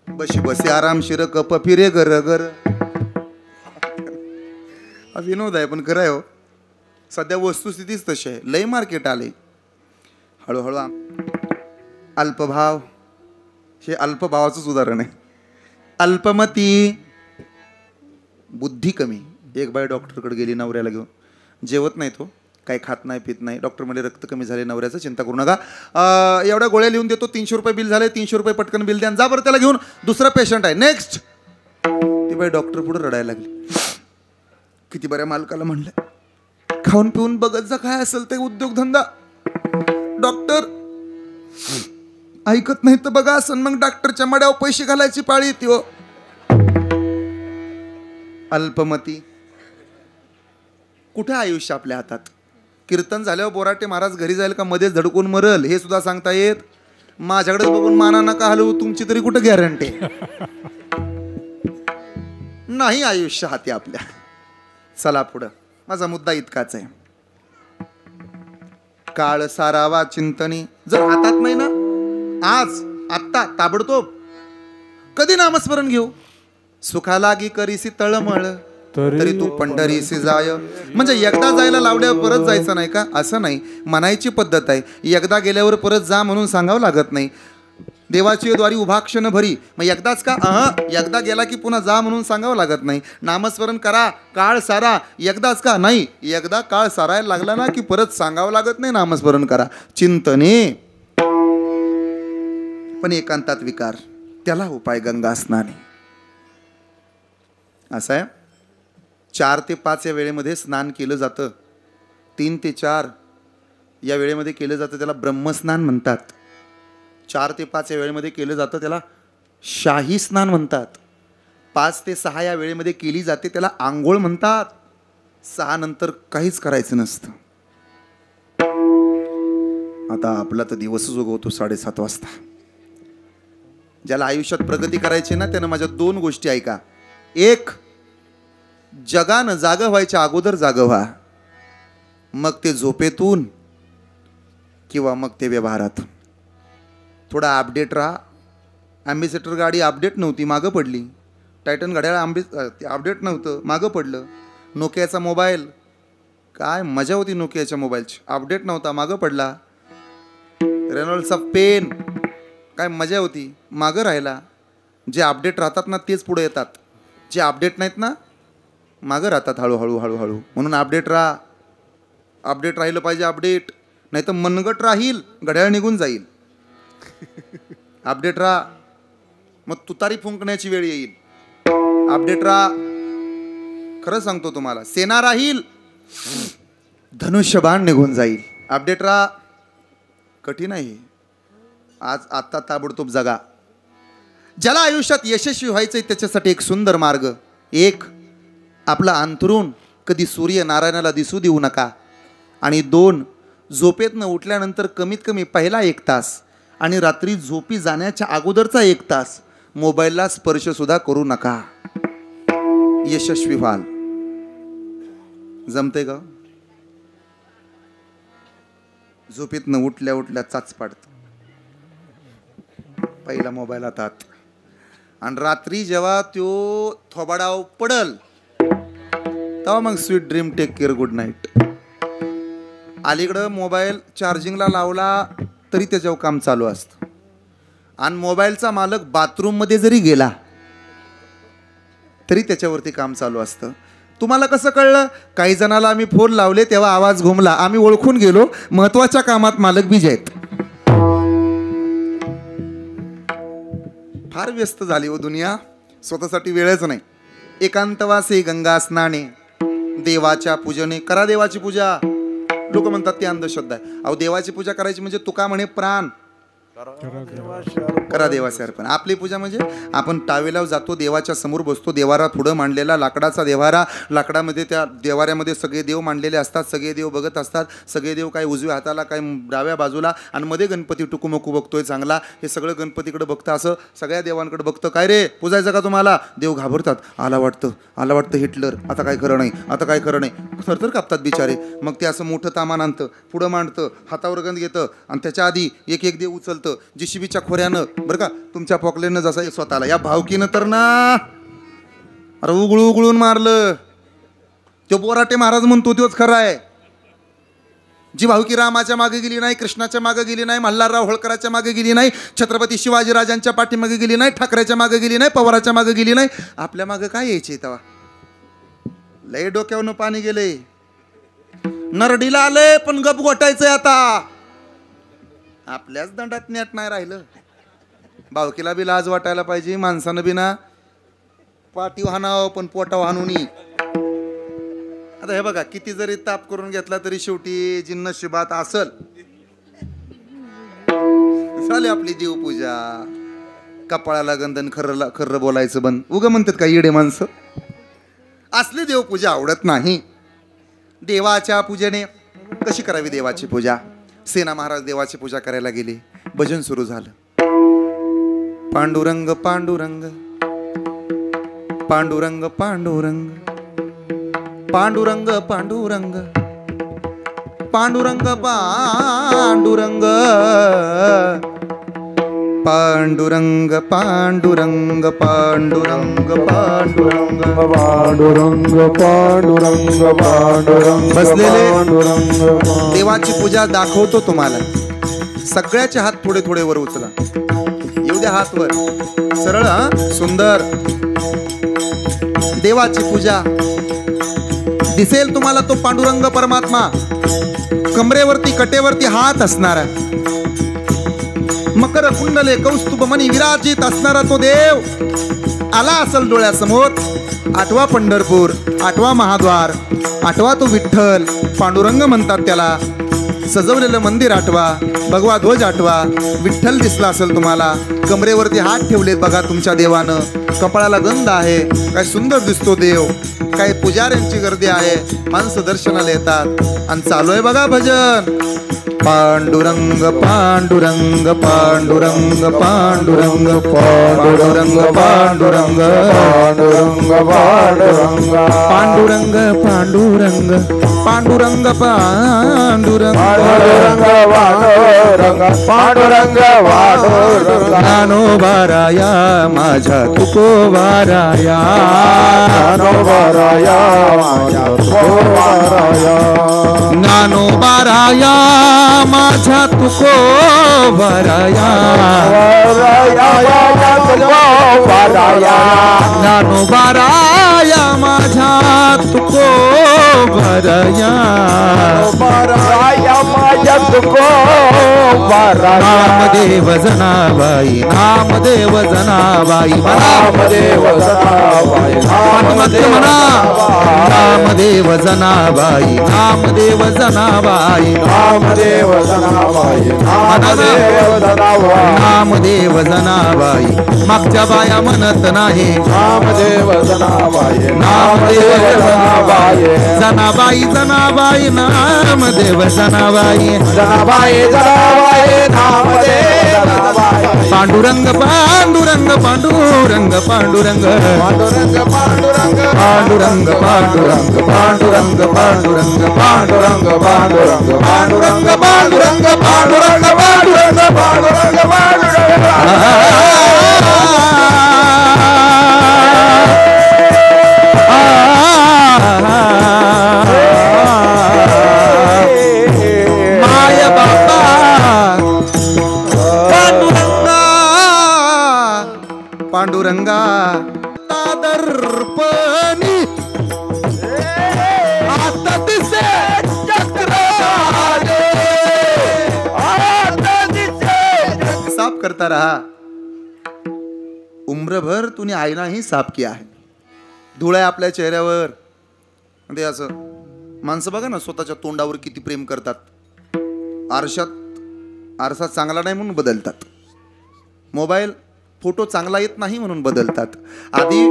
बशी बसे आरामशीर कप फिरे गर गर. हा विनोद आहे पण खरं आहे हो. सध्या वस्तुस्थितीच तशी आहे. लय मार्केट आले हळूहळू. अल्पभाव. हे अल्पभावाचंच उदाहरण आहे. अल्पमती. बुद्धी कमी. एक बाई डॉक्टरकडे गेली नवऱ्याला घेऊन, जेवत नाही तो, काही खात नाही पित नाही. डॉक्टर म्हणजे रक्त कमी झाले नवऱ्याचं, चिंता करू नका, एवढ्या गोळ्या लिहून देतो, 300 रुपये बिल झाले, 300 रुपये पटकन बिल द्या, जा बरं त्याला घेऊन, दुसरा पेशंट आहे, नेक्स्ट. ती बाई डॉक्टर पुढे रडायला लागली. किती बऱ्या मालकाला म्हणलं खाऊन पिऊन बघत जा काय असेल ते उद्योगधंदा. डॉक्टर ऐकत नाही तर बघा असं मग डॉक्टरच्या मड्यावर पैसे घालायची पाळी येते हो. अल्पमती. कुठे आयुष्य आपल्या हातात. कीर्तन झाल्यावर बोराटे महाराज घरी जाईल का मध्येच धडकून मरल हे सुद्धा सांगता येत. माझ्याकडे बघून माना नका हलवू, तुमची तरी कुठं गॅरंटी नाही आयुष्य हाती आपल्या. चला पुढं. माझा मुद्दा इतकाच आहे. काळ सारावा चिंतनी. जर हातात नाही ना आज आत्ता ताबडतोब कधी नामस्मरण घेऊ. सुखा लागी करीसी तळमळ तरी तू पंढरीसी जाय. म्हणजे एकदा जायला लावल्यावर परत जायचं नाही का असं नाही. म्हणायची पद्धत आहे. एकदा गेल्यावर परत जा म्हणून सांगावं लागत नाही. देवाची द्वारी उभा क्षण भरी. मग एकदाच का एकदा गेला की पुन्हा जा म्हणून सांगावं लागत नाही. नामस्मरण करा काळ सारा. एकदाच का नाही. एकदा काळ सारायला लागला ना की परत सांगावं लागत नाही नामस्मरण करा. चिंतने पण एकांतात विकार त्याला उपाय गंगा स्नाने. असं आहे. 4 ते 5 या वेळेमध्ये स्नान केलं जातं. 3 ते 4 या वेळेमध्ये केलं जातं त्याला ब्रह्मस्नान म्हणतात. 4 ते 5 या वेळेमध्ये केलं जातं त्याला शाही स्नान म्हणतात. 5 ते 6 या वेळेमध्ये केली जाते त्याला आंघोळ म्हणतात. 6 नंतर काहीच करायचं नसतं. आता आपला तर दिवसच उगवतो 7:30 वाजता. ज्याला आयुष्यात प्रगती करायची ना त्यानं माझ्या 2 गोष्टी ऐका. एक, जगानं जागं व्हायच्या अगोदर जागं व्हा. मग ते झोपेतून किंवा मग ते व्यवहारातून थोडा अपडेट राहा. ॲम्बेसेडर गाडी अपडेट नव्हती मागं पडली. टायटन घड्याळ अपडेट नव्हतं मागं पडलं. नोकियाचा मोबाईल काय मजा होती नोकियाच्या मोबाईलची. अपडेट नव्हता मागं पडला. रेनॉल्डचा पेन काय मजा होती मागं राहिला. जे अपडेट राहतात ना तेच पुढे येतात. जे अपडेट नाहीत ना मागं राहतात हळूहळू हळूहळू. म्हणून अपडेट राहा. अपडेट राहिलं पाहिजे. अपडेट नाही तर मनगट राहील घड्याळ निघून जाईल. अपडेट राहा मग तुतारी फुंकण्याची वेळ येईल. अपडेट राहा. खरं सांगतो तुम्हाला सेना राहील धनुष्यबाण निघून जाईल. अपडेट राहा. कठीण आहे. आज आत्ता ताबडतोब जगा. ज्याला आयुष्यात यशस्वी व्हायचंय त्याच्यासाठी एक सुंदर मार्ग. एक, आपला अंतरून कधी सूर्य नारायणाला दिसू देऊ नका. आणि 2, झोपेतनं उठल्यानंतर कमीत कमी पहिला 1 तास आणि रात्री झोपी जाण्याच्या अगोदरचा 1 तास मोबाईलला स्पर्श सुद्धा करू नका. यशस्वी व्हाल. जमते का. झोपेतनं उठल्या उठल्या चाच पाडतं पहिला मोबाईल हातात. आणि रात्री जेव्हा तो थोबाडाव पडल तेव्हा मग sweet dream take care good night. अलीकडं मोबाईल चार्जिंगला लावला तरी त्याच्यावर काम चालू असतं. आणि मोबाईलचा मालक बाथरूममध्ये जरी गेला तरी त्याच्यावरती काम चालू असतं. तुम्हाला कसं कळलं. काही जणाला आम्ही फोन लावले तेव्हा आवाज घुमला. आम्ही ओळखून गेलो महत्वाच्या कामात मालक बिजी आहेत. फार व्यस्त झाली हो दुनिया. स्वतःसाठी वेळच नाही. एकांतवासी गंगा स्नाने. देवाच्या पूजने करा देवाची पूजा. लोक म्हणतात ती अंधश्रद्धा आहे. अहो देवाची पूजा करायची म्हणजे तुका म्हणे प्राण करा देवाचे अर्पण. आपली पूजा म्हणजे आपण टावेलावर जातो देवाच्या समोर बसतो. देवारा पुढं मांडलेला लाकडाचा देवारा. लाकडामध्ये त्या देवाऱ्यामध्ये सगळे देव मांडलेले असतात. सगळे देव बघत असतात. सगळे देव काय उजव्या हाताला काय डाव्या बाजूला. आणि मध्ये गणपती टुकुमकू बघतोय चांगला. हे सगळं गणपतीकडे बघतं. असं सगळ्या देवांकडे बघतं. काय रे पूजायचं का तुम्हाला. देव घाबरतात. आला वाटतं हिटलर. आता काय खरं नाही. थरथर कापतात बिचारे. मग ते असं मोठं तामान आणतं पुढं मांडतं हातावर गंध घेतं. आणि त्याच्या आधी एक देव उचलतं जिशिबीच्या खोऱ्यानं बरं का. तुमच्या पॉकलेनं जसं स्वतःला या भावकीनं तर ना अरे उघळून मारलं. तो बोराटे महाराज म्हणतो तोच खरा आहे. जी भावकी रामाच्या मागे गेली नाही, कृष्णाच्या मागे गेली नाही, मल्हारराव होळकराच्या मागे गेली नाही, छत्रपती शिवाजीराजांच्या पाठीमागे गेली नाही, ठाकरेच्या मागे गेली नाही, पवाराच्या मागे गेली नाही. आपल्या मागे काय यायचे तेव्हा. लय डोक्यावरनं पाणी गेले. नरडीला आले पण गप गोटायचंय आता. आपल्याच दंडात नेट नाही राहिलं. भावकीला बी लाज वाटायला पाहिजे. माणसानं बी ना पाठी हाणावं पण पोटा हाणूनी. आता हे बघा किती जरी ताप करून घेतला तरी शेवटी जिन्नशिबात असल. झाली आपली देवपूजा. कपाळाला गंधन, खर्र खर्र बोलायचं बंद. उगा म्हणतात का येडे माणसं. असली देवपूजा आवडत नाही. देवाच्या पूजेने कशी करावी देवाची पूजा. सेना महाराज देवाची पूजा करायला गेले. भजन सुरू झालं. पांडुरंग पांडुरंग पांडुरंग पांडुरंग पांडुरंग पांडुरंग पांडुरंग पांडुरंग पांडुरंग पांडुरंग पांडुरंग पांडुरंग पांडुरंग पांडुरंग पांडुरंग बसलेले देवाची पूजा दाखवतो तुम्हाला. सगळ्याचे हात थोडे थोडे वर उचला. येऊ द्या हात वर. सरळ सुंदर. देवाची पूजा दिसेल तुम्हाला तो पांडुरंग परमात्मा. कमरेवरती कटेवरती हात असणारा, मकर कुंडले कौस्तुभ मणी विराजित असणारा तो देव आला असल डोळ्यासमोर. 8वा पंढरपूर, 8वा महाद्वार, 8वा तो विठ्ठल. पांडुरंग म्हणतात त्याला. सजवलेलं मंदिर 8वा, भगवा ध्वज 8वा. विठ्ठल दिसला असेल तुम्हाला. कमरेवरती हात ठेवलेत बघा तुमच्या देवानं. कपाळाला गंध आहे. काय सुंदर दिसतो देव. काय पुजाऱ्यांची गर्दी आहे. माणसं दर्शनाला येतात आणि चालू आहे बघा भजन. पांडुरंग पांडुरंग पांडुरंग पांडुरंग पांडुरंग पांडुरंग पांडुरंग पांडुरंग पांडुरंग पांडुरंग पांडुरंग पांडुरंग पांडुरंग पांडुरंग ज्ञानोबाराया माझ्या तुकोबाराया. ज्ञानोबाराया माझ्या तुकोबाराया. ज्ञानोबाराया माझ्या तुकोबाराया. ज्ञानोबाराया माझ्या तुकोबाराया. नामदेव जनाबाई नामदेव जनाबाई नामदेव जनाबाई नामदेव जनाबाई नामदेव जनाबाई नामदेव जनाबाई नामदेव जनाबाई. मागच्या बाया म्हणत नाही. नामदेव जनाबाई नामदेव जनाबाई जनाबाई जनाबाई नामदेव जनाबाई जनाबाई जनाबाई नामदेव जनाबाई. पांडुरंग पांडुरंग पांडुरंग पांडुरंग पांडुरंग पांडुरंग पांडुरंग पांडुरंग पांडुरंग पांडुरंग पांडुरंग पांडुरंग पांडुरंग पांडुरंग पांडुरंग पांडुरंग पांडुरंग माय बाबा पांडुरंगा पांडुरंगा दर्पणी आता दिसे साफ करता रहा. उम्रभर तूने आईना ही साफ किया है. धूळ आहे आपल्या चेहऱ्यावर. ते असं माणसं बघा ना स्वतःच्या तोंडावर किती प्रेम करतात. आरसा चांगला नाही म्हणून बदलतात. मोबाईल फोटो चांगला येत नाही म्हणून बदलतात. आधी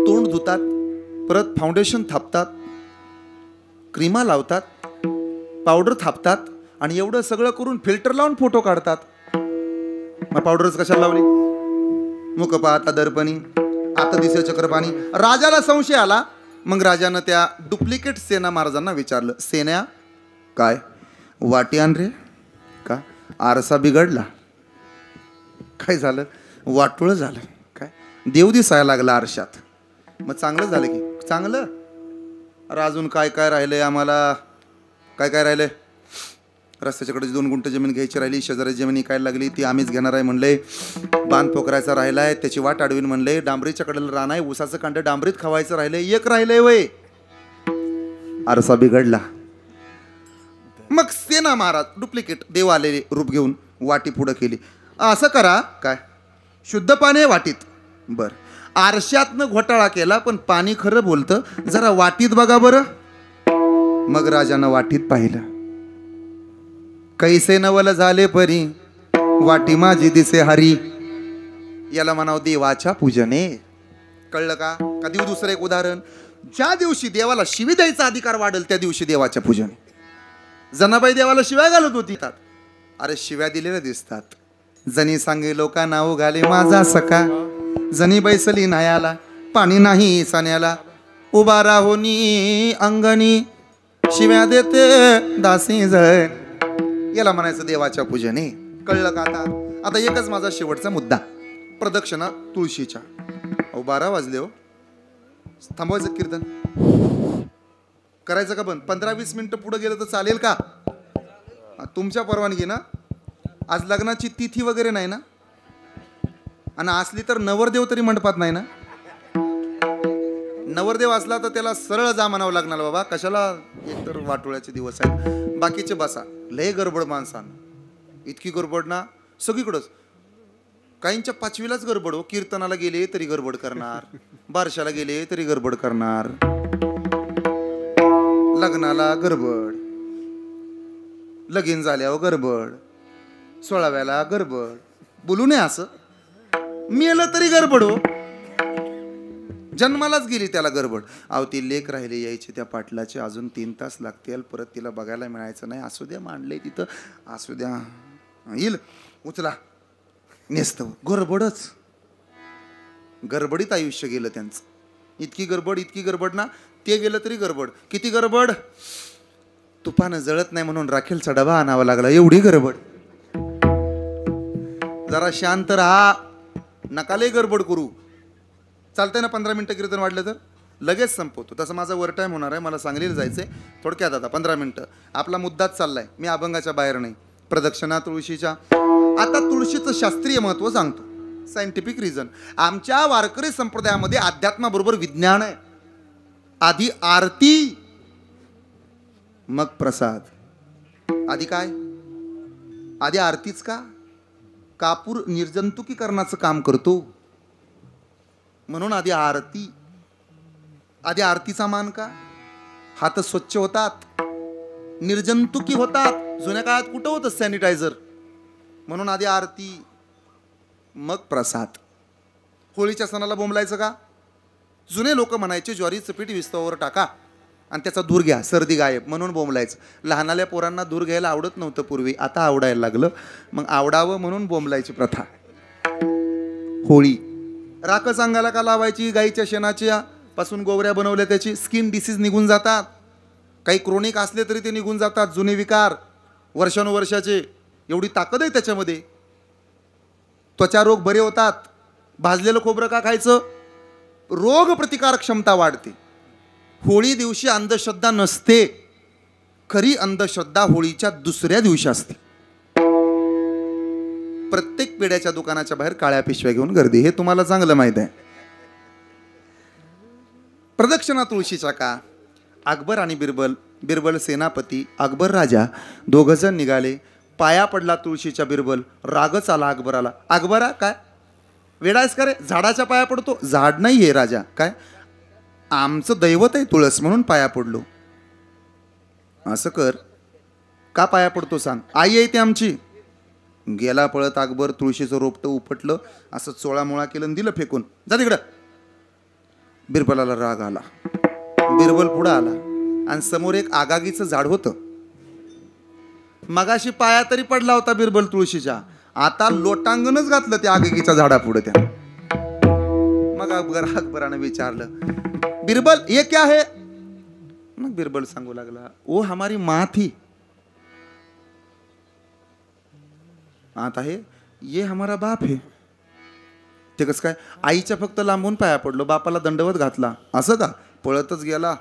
तोंड धुतात, परत फाउंडेशन थापतात, क्रीमा लावतात, पावडर थापतात आणि एवढं सगळं करून फिल्टर लावून फोटो काढतात. मग पावडरच कशाला लावली. मुख पाहता दर्पणी आता दिसे चक्रपाणी. राजाला संशय आला. मग राजानं त्या डुप्लिकेट सेना महाराजांना विचारलं. सेना काय वाटी आण रे. का आरसा बिघडला. काय झालं. वाटोळं झालं. काय देव दिसायला लागला आरशात. मग चांगलं झालं की चांगलं. अरे अजून काय काय राहिलंय आम्हाला. काय काय राहिलंय. रस्त्याच्याकडे 2 गुंठ जमीन घ्यायची राहिली. शेजारी जमीन इकायला लागली ती आम्हीच घेणार आहे म्हणले. बांध पोखरायचा राहिलाय त्याची वाट अडवीन म्हणले. डांबरीच्या कडेला रान आहे ऊसाचं कांड डांबरीत खावायचं राहिलंय. एक राहिलंय वय. आरसा बिघडला. मग सेना महाराज डुप्लिकेट देव आलेले रूप घेऊन वाटी पुढं केली. असं करा काय शुद्ध पाणी आहे वाटीत. बर आरशातनं घोटाळा केला पण पाणी खरं बोलतं. जरा वाटीत बघा बरं. मग राजानं वाटीत पाहिलं. कैसे नवल झाले परी वाटी माझी दिसे हरी, याला म्हणाव देवाच्या पूजने. कळलं का? का देऊ दुसरं एक उदाहरण, ज्या दिवशी देवाला शिवी द्यायचा अधिकार वाढेल त्या दिवशी देवाच्या पूजने. जनाबाई देवाला शिव्या घालत होती. अरे शिव्या दिलेल्या दिसतात. जनी सांगे लोका नाव घाले माझा सखा, जनी बैसली नायाला पाणी नाही सान्याला, उभा राहुनी अंगणी शिव्या देते दासी जण, याला म्हणायचं देवाच्या पूजने. कळलं का? आता एकच माझा शेवटचा मुद्दा, प्रदक्षिणा तुळशीच्या. 12 वाजले हो, थांबवायचं कीर्तन करायचं का बंद? 15-20 मिनिटं पुढे गेलं तर चालेल का? तुमच्या परवानगी ना? आज लग्नाची तिथी वगैरे नाही ना? आणि असली तर नवरदेव तरी मंडपात नाही ना? नवरदेव असला तर त्याला सरळ जा म्हणावं लागणार बाबा, कशाला एकतर वाटोळ्याचे दिवस आहेत. बाकीचे बसा. लय गडबड माणसानं, इतकी गडबड ना सगळीकडंच. काहींच्या 5वीलाच गडबड हो, कीर्तनाला गेले तरी गडबड करणार, बारशाला गेले तरी गडबड करणार, लग्नाला गडबड, लगीन झाल्यावर गडबड, 16व्याला गडबड. बोलू नये असं. मेलं तरी गडबड हो, जन्मालाच गेली त्याला गडबड. अहो ती लेक राहिले यायची त्या पाटलाचे, अजून 3 तास लागतील, परत तिला बघायला मिळायचं नाही. असू द्या, मांडले तिथं, असू द्या, येईल उचला नेस्त. गडबडच, गडबडीत आयुष्य गेलं त्यांचं. इतकी गडबड ना, ते गेलं तरी गडबड. किती गडबड, तुपानं जळत नाही म्हणून राखेलचा डबा आणावा लागला, एवढी गडबड. जरा शांत राहा, नका लय गडबड करू. चालतंय ना? 15 मिनिटं कीर्तन वाढलं तर लगेच संपवतो. तसं माझा वर टाईम होणार आहे, मला सांगलीला जायचंय. थोडक्यात आता 15 मिनिटं आपला मुद्दाच चाललाय, मी अभंगाच्या बाहेर नाही. प्रदक्षिणा तुळशीच्या. आता तुळशीचं शास्त्रीय महत्व सांगतो, सायंटिफिक रिझन. आमच्या वारकरी संप्रदायामध्ये अध्यात्माबरोबर विज्ञान आहे. आधी आरती, मग प्रसाद. आधी काय? आधी आरतीच का? कापूर निर्जंतुकीकरणाचं काम करतो म्हणून आधी आरती. आधी आरतीचा मान का? हात स्वच्छ होतात, निर्जंतुकी होतात. जुन्या काळात कुठं होतं सॅनिटायझर, म्हणून आधी आरती मग प्रसाद. होळीच्या सणाला बोंबलायचं का? जुने लोक म्हणायचे ज्वारीचं पीठ विस्तवावर टाका आणि त्याचा धूर घ्या, सर्दी गायब, म्हणून बोंबलायचं. लहानाल्या पोरांना धूर घ्यायला आवडत नव्हतं पूर्वी, आता आवडायला लागलं, मग आवडावं म्हणून बोंबलायची प्रथा. होळी. राखच अंगाला का लावायची? गाईच्या शेणाच्या पासून गोवऱ्या बनवल्या, त्याची स्किन डिसीज निघून जातात. काही क्रोनिक असले तरी ते निघून जातात, जुने विकार वर्षानुवर्षाचे. एवढी ताकद आहे त्याच्यामध्ये, त्वचा रोग बरे होतात. भाजलेलं खोबरं का खायचं? रोग प्रतिकारक क्षमता वाढते. होळी दिवशी अंधश्रद्धा नसते, खरी अंधश्रद्धा होळीच्या दुसऱ्या दिवशी असते. प्रत्येक पेढ्याच्या दुकानाच्या बाहेर काळ्या पिशव्या घेऊन गर्दी, हे तुम्हाला चांगलं माहित आहे. प्रदक्षिणा तुळशीचा का? अकबर आणि बिरबल, बिरबल सेनापती, अकबर राजा, 2 जण निघाले. पाया पडला तुळशीच्या बिरबल, रागच आला अकबराला. अकबरा काय वेडायस का रे, झाडाच्या पाया पडतो? झाड नाही हे राजा, काय आमचं दैवत आहे तुळस म्हणून पाया पडलो. असं कर, का पाया पडतो सांग? आई आहे ती आमची. गेला पळत अकबर, तुळशीचं रोपटं उपटलं, असं चोळामोळा केलं आणि दिलं फेकून, जा तिकडं. बिरबलाला राग आला. बिरबल पुढं आला आणि समोर एक आगागीचं झाड होतं. मगाशी पाया तरी पडला होता बिरबल तुळशीच्या, आता लोटांगणच घातलं त्या आगागीच्या झाडापुढे त्या. मग अकबरानं विचारलं, बिरबल ये क्या है? मग बिरबल सांगू लागला, ओ हमारी माँ थी. आता आहे, ये हमारा बाप है. ते कसं काय? आईच्या फक्त लांबून पाया पडलो, बापाला दंडवत घातला. असं का? पळतच गेला.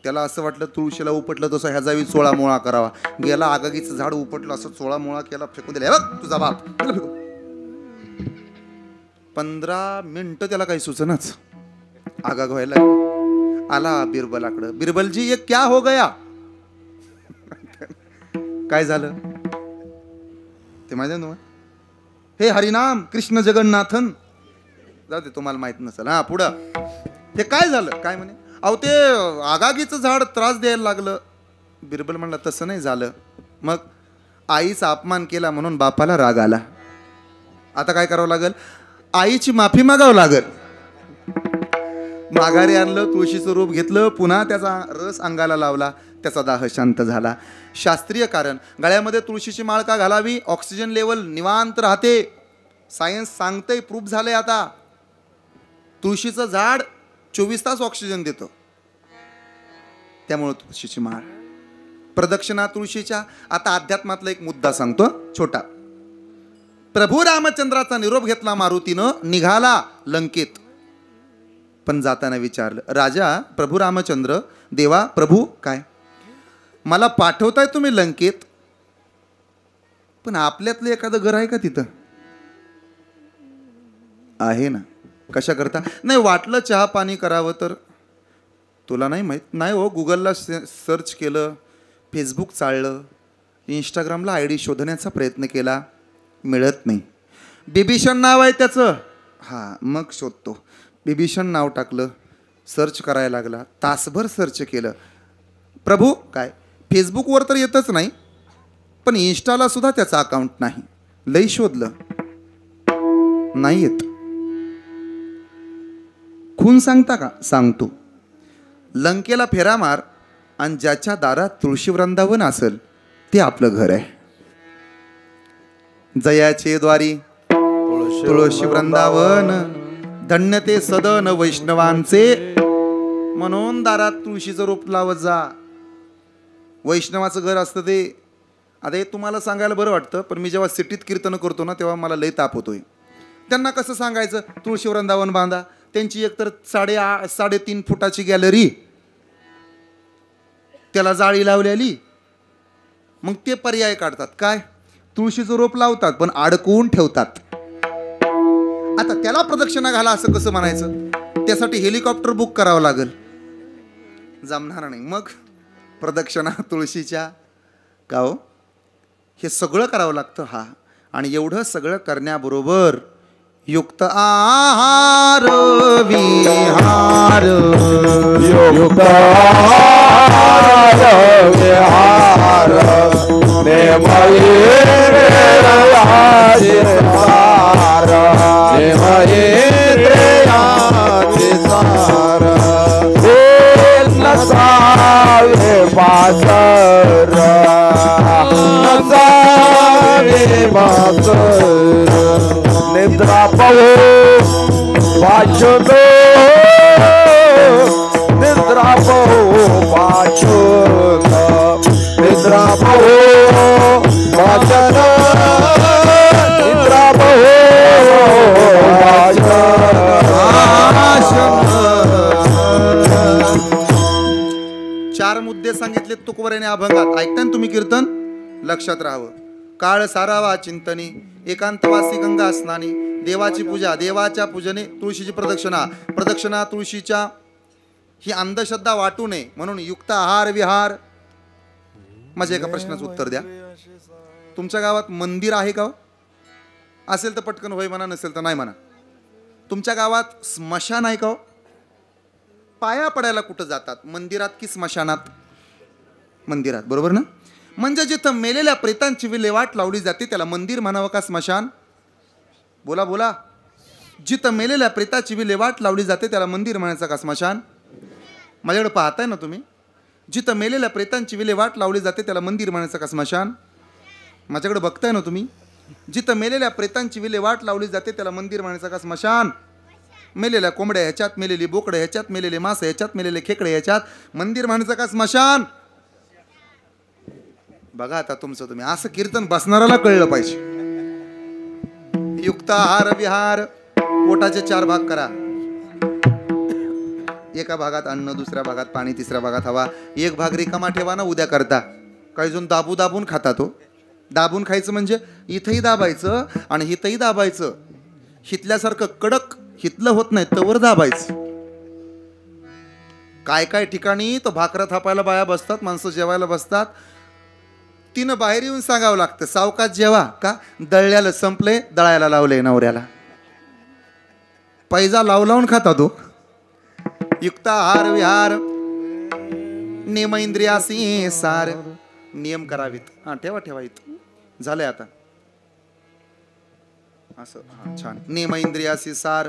त्याला असं वाटलं तुळशीला उपटलं तसं ह्याचा चोळा मोळा करावा. गेला, आगागीचं झाड उपटलं, असं चोळा मोळा केला, फेकून दिला. बघ तुझा बाप. 15 मिनिटं त्याला काही सुचनाच, आगाग व्हायला आला बिरबलाकडं. बिरबलजी ये क्या हो गया? काय झालं ते माहिती आहे तुम्हाला? हे हरिनाम कृष्ण जगन्नाथन. जाऊ दे, तुम्हाला माहित नसेल. हा पुढं ते काय झालं? काय म्हणे? अहो ते आगागीचं झाड त्रास द्यायला लागलं. बिरबल म्हणला तसं नाही झालं. मग आईचा अपमान केला म्हणून बापाला राग आला. आता काय करावं लागेल? आईची माफी मागावं लागेल. माघारी आणलं, तुळशीचं रूप घेतलं, पुन्हा त्याचा रस अंगाला लावला, त्याचा दाह शांत झाला. शास्त्रीय कारण, गळ्यामध्ये तुळशीची माळ का घालावी? ऑक्सिजन लेवल निवांत राहते. सायन्स सांगतंय, प्रूफ झालंय आता. तुळशीचं झाड 24 तास ऑक्सिजन देतं, त्यामुळे तुळशीची माळ. प्रदक्षिणा तुळशीच्या. आता अध्यात्मातला एक मुद्दा सांगतो छोटा. प्रभू रामचंद्राचा निरोप घेतला मारुतीनं, निघाला लंकेत. पण जाताना विचारलं, राजा प्रभू रामचंद्र, देवा प्रभू काय मला पाठवताय तुम्ही लंकेत, पण आपल्यातलं एखादं घर आहे का तिथं? आहे ना. कशा करता? नाही, वाटलं चहा पाणी करावं तर. तुला नाही माहीत? नाही हो, गुगलला सर्च केलं, फेसबुक चाललं, इंस्टाग्रामला ID शोधण्याचा प्रयत्न केला, मिळत नाही. बिभीषण नाव आहे त्याचं. हां, मग शोधतो. बिभीषण नाव टाकलं, सर्च करायला लागला, तासभर सर्च केलं. प्रभू काय फेसबुकवर तर येतच नाही, पण इंस्टाला सुद्धा त्याचा अकाउंट नाही. लई शोधलं, नाही येत. खून सांगता का? सांगतो. लंकेला फेरा मार आणि ज्याच्या दारात तुळशी वृंदावन असेल ते आपलं घर आहे. जयाचे द्वारी तुळशी वृंदावन, धन्य ते सदन वैष्णवांचे. म्हणून दारात तुळशीचं रोप लावत जा. वैष्णवाचं घर असतं ते. आता हे तुम्हाला सांगायला बरं वाटतं, पण मी जेव्हा सिटीत कीर्तन करतो ना, तेव्हा मला लय ताप होतोय. त्यांना कसं सांगायचं तुळशी वृंदावन बांधा? त्यांची एकतर 3.5 फुटाची गॅलरी, त्याला जाळी लावलेली. मग ते पर्याय काढतात काय? तुळशीचं रोप लावतात पण अडकवून ठेवतात. आता त्याला प्रदक्षिणा घाला असं कसं म्हणायचं? त्यासाठी हेलिकॉप्टर बुक करावं लागेल, जमणार नाही. मग प्रदक्षिणा तुळशीच्या का हो? हे सगळं करावं लागतं. हा, आणि एवढं सगळं करण्याबरोबर युक्त आहार विहार, युक्त आहार विहार, निद्रा पाहू वाचन, निद्रा पाहू वाचन, निद्रा पाहू वाचन, निद्रा पाहू वाचन. 4 मुद्दे सांगितले तुकोबराने अभंगात. ऐकता ना तुम्ही कीर्तन? लक्षात राहावं. काळ सारावा चिंतनी, एकांतवासी गंगा स्नानी, देवाची पूजा, देवाच्या पूजने तुळशीची प्रदक्षिणा, प्रदक्षिणा तुळशीच्या. ही अंधश्रद्धा वाटू नये म्हणून युक्त आहार विहार. माझ्या एका प्रश्नाचं उत्तर द्या. तुमच्या गावात मंदिर आहे का? असेल तर पटकन होय म्हणा, नसेल तर नाही म्हणा. तुमच्या गावात स्मशान आहे का? पाया पडायला कुठं जातात, मंदिरात की स्मशानात? मंदिरात, बरोबर ना? म्हणजे जिथं मेलेल्या प्रेतांची विल्हेवाट लावली जाते त्याला मंदिर म्हणावं का स्मशान? बोला बोला. जिथं मेलेल्या प्रेताची विल्हेवाट लावली जाते त्याला मंदिर म्हणायचं का स्मशान? माझ्याकडे पाहताय ना तुम्ही? जिथं मेलेल्या प्रेतांची विल्हेवाट लावली जाते त्याला मंदिर म्हणायचं का स्मशान? माझ्याकडे बघताय ना तुम्ही? जिथं मेलेल्या प्रेतांची विल्हेवाट लावली जाते त्याला मंदिर म्हणायचं का स्मशान? मेलेल्या कोंबड्या ह्याच्यात, मेलेली बोकडं ह्याच्यात, मेलेले मास ह्याच्यात, मेलेले खेकडे ह्याच्यात, मंदिर म्हणायचं का स्मशान? बघा आता तुमचं तुम्ही. असं कीर्तन बसणाऱ्याला कळलं पाहिजे. युक्त आहार विहार. पोटाचे 4 भाग करा. एका भागात अन्न, दुसऱ्या भागात पाणी, तिसऱ्या भागात हवा. एक भाग रिकामा ठेवा ना, उद्या करता. काही जण दाबू दाबून खाता. तो दाबून खायचं म्हणजे इथंही दाबायचं आणि हिथंही दाबायचं. हितल्यासारखं कडक हितलं होत नाही, तवर दाबायचं. काय काय ठिकाणी तर भाकरा थापायला बाया बसतात, माणसं जेवायला बसतात. तिनं बाहेर येऊन सांगावं लागतं, सावकाश जेवा का? दळल्याला संपले, दळायला लावले नवऱ्याला. पैजा लावून खाता तो. युक्त आहार विहार. नियम इंद्रियासी सार. नियम करावीत. हा, ठेवा ठेवा. इथं झालंय आता. असं हां छान. नियम इंद्रियासी सार,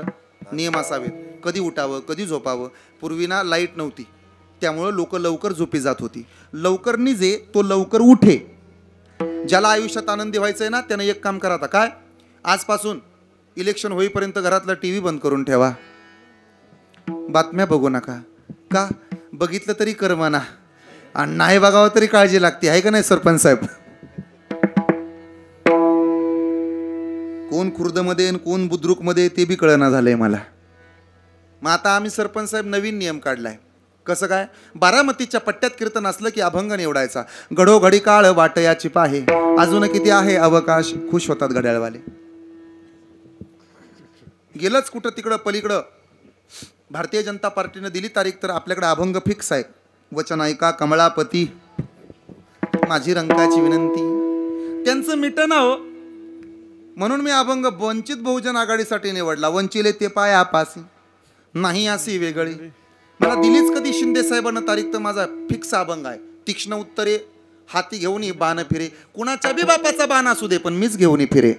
नियम असावेत. कधी उठावं कधी झोपावं. पूर्वी ना लाईट नव्हती, त्यामुळं लोक लवकर झोपी जात होती. लवकर निजे तो लवकर उठे. ज्याला आयुष्यात आनंदी व्हायचंय ना त्यानं एक काम करा. आता काय, आजपासून इलेक्शन होईपर्यंत घरातला टी व्ही बंद करून ठेवा. बातम्या बघू नका. का, बघितलं तरी करमाना आणि नाही बघावं तरी काळजी लागते, आहे का नाही सरपंच साहेब? कोण खुर्दमध्ये आणि कोण बुद्रुकमध्ये ते बी कळना झालंय मला. मग आता आम्ही सरपंच साहेब नवीन नियम काढलाय. कसं काय, बारामतीच्या पट्ट्यात कीर्तन असलं की अभंग निवडायचा. घडोघडी काळ वाटयाची पाहे, अजून किती आहे अवकाश, खुश होतात घड्याळवाले. गेलंच कुठं तिकडं पलीकडं. भारतीय जनता पार्टीनं दिली तारीख तर आपल्याकडे अभंग फिक्स आहे. वचन ऐका कमळापती, माझी रंकाची विनंती. त्यांचं मिटं ना हो, म्हणून मी अभंग वंचित बहुजन आघाडीसाठी निवडला. वंचिले ते पाय आपासी, नाही अशी वेगळी. मला दिलीच कधी शिंदे साहेबांना तारीख तर माझा फिक्स अभंग आहे. तीक्ष्ण उत्तरे हाती घेऊन बाण फिरे, कुणाच्या बी बापाचा बाण असू दे पण मीच घेऊन फिरे.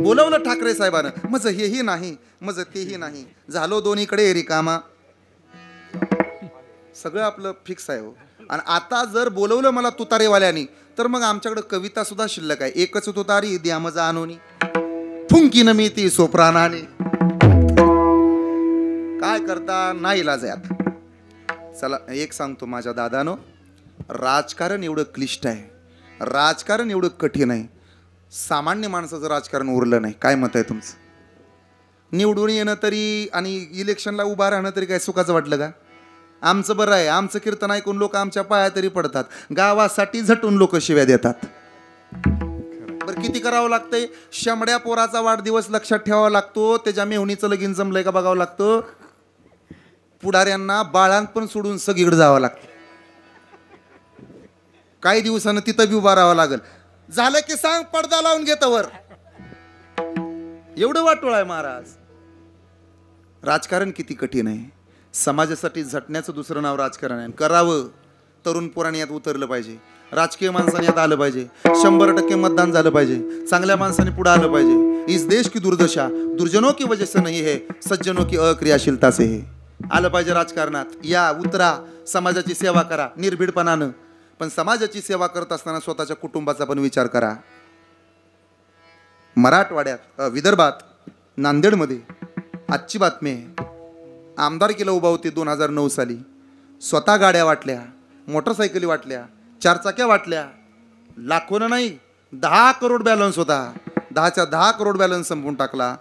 बोलवलं ठाकरे साहेबानं, मज हेही नाही मज तेही नाही, झालो दोन्हीकडे रिकामा. सगळं आपलं फिक्स आहे हो. आणि आता जर बोलवलं मला तुतारेवाल्यानी तर मग आमच्याकडे कविता सुद्धा शिल्लक आहे. एकच तुतारी द्या मजा आणोनी, फुंकीन मी ती सोप्रानाने. काय करता, नाही इलाज आहे आता. चला एक सांगतो माझ्या दादानो, राजकारण एवढं क्लिष्ट आहे, राजकारण एवढं कठीण आहे. सामान्य माणसाचं राजकारण उरलं नाही. काय मत आहे तुमचं? निवडून येणं तरी आणि इलेक्शनला उभा राहणं तरी काय सुखाचं वाटलं का? आमचं बरं आहे, आमचं कीर्तन ऐकून लोक आमच्या पाया तरी पडतात. गावासाठी झटून लोक शिव्या देतात. बरं किती करावं लागतंय? शंभड्या पोराचा वाढदिवस लक्षात ठेवावा लागतो, त्याच्या मेहुणीचं लगीन जमलंय का बघावं लागतं. पुढाऱ्यांना बाळांपण सोडून सगळीकडे जावं लागतं. काही दिवसानं तिथं बी उभा राहावं लागल. झालं की सांग पडदा लावून घेतं वर. एवढं वाटोळ आहे महाराज. राजकारण किती कठीण आहे. समाजासाठी झटण्याचं दुसरं नाव राजकारण आहे. करावं, तरुण पोरांनी यात उतरलं पाहिजे, राजकीय माणसांनी यात आलं पाहिजे, 100% मतदान झालं पाहिजे, चांगल्या माणसांनी पुढे आलं पाहिजे. इस देश की दुर्दशा दुर्जनों की वजह से नहीं है, सज्जनों की अक्रियाशीलता से है. आलं पाहिजे राजकारणात. या उतरा, समाजाची सेवा करा निर्भीडपणानं. पण समाजाची सेवा करत असताना स्वतःच्या कुटुंबाचा पण विचार करा. मराठवाड्यात विदर्भात नांदेडमध्ये आजची बातमी आहे. आमदारकीला उभा होती 2009 साली. स्वतः गाड्या वाटल्या, मोटरसायकली वाटल्या, 4 चाक्या वाटल्या. लाखोनं नाही, 10 करोड बॅलन्स होता. 10च्या 10 करोड बॅलन्स संपवून टाकला.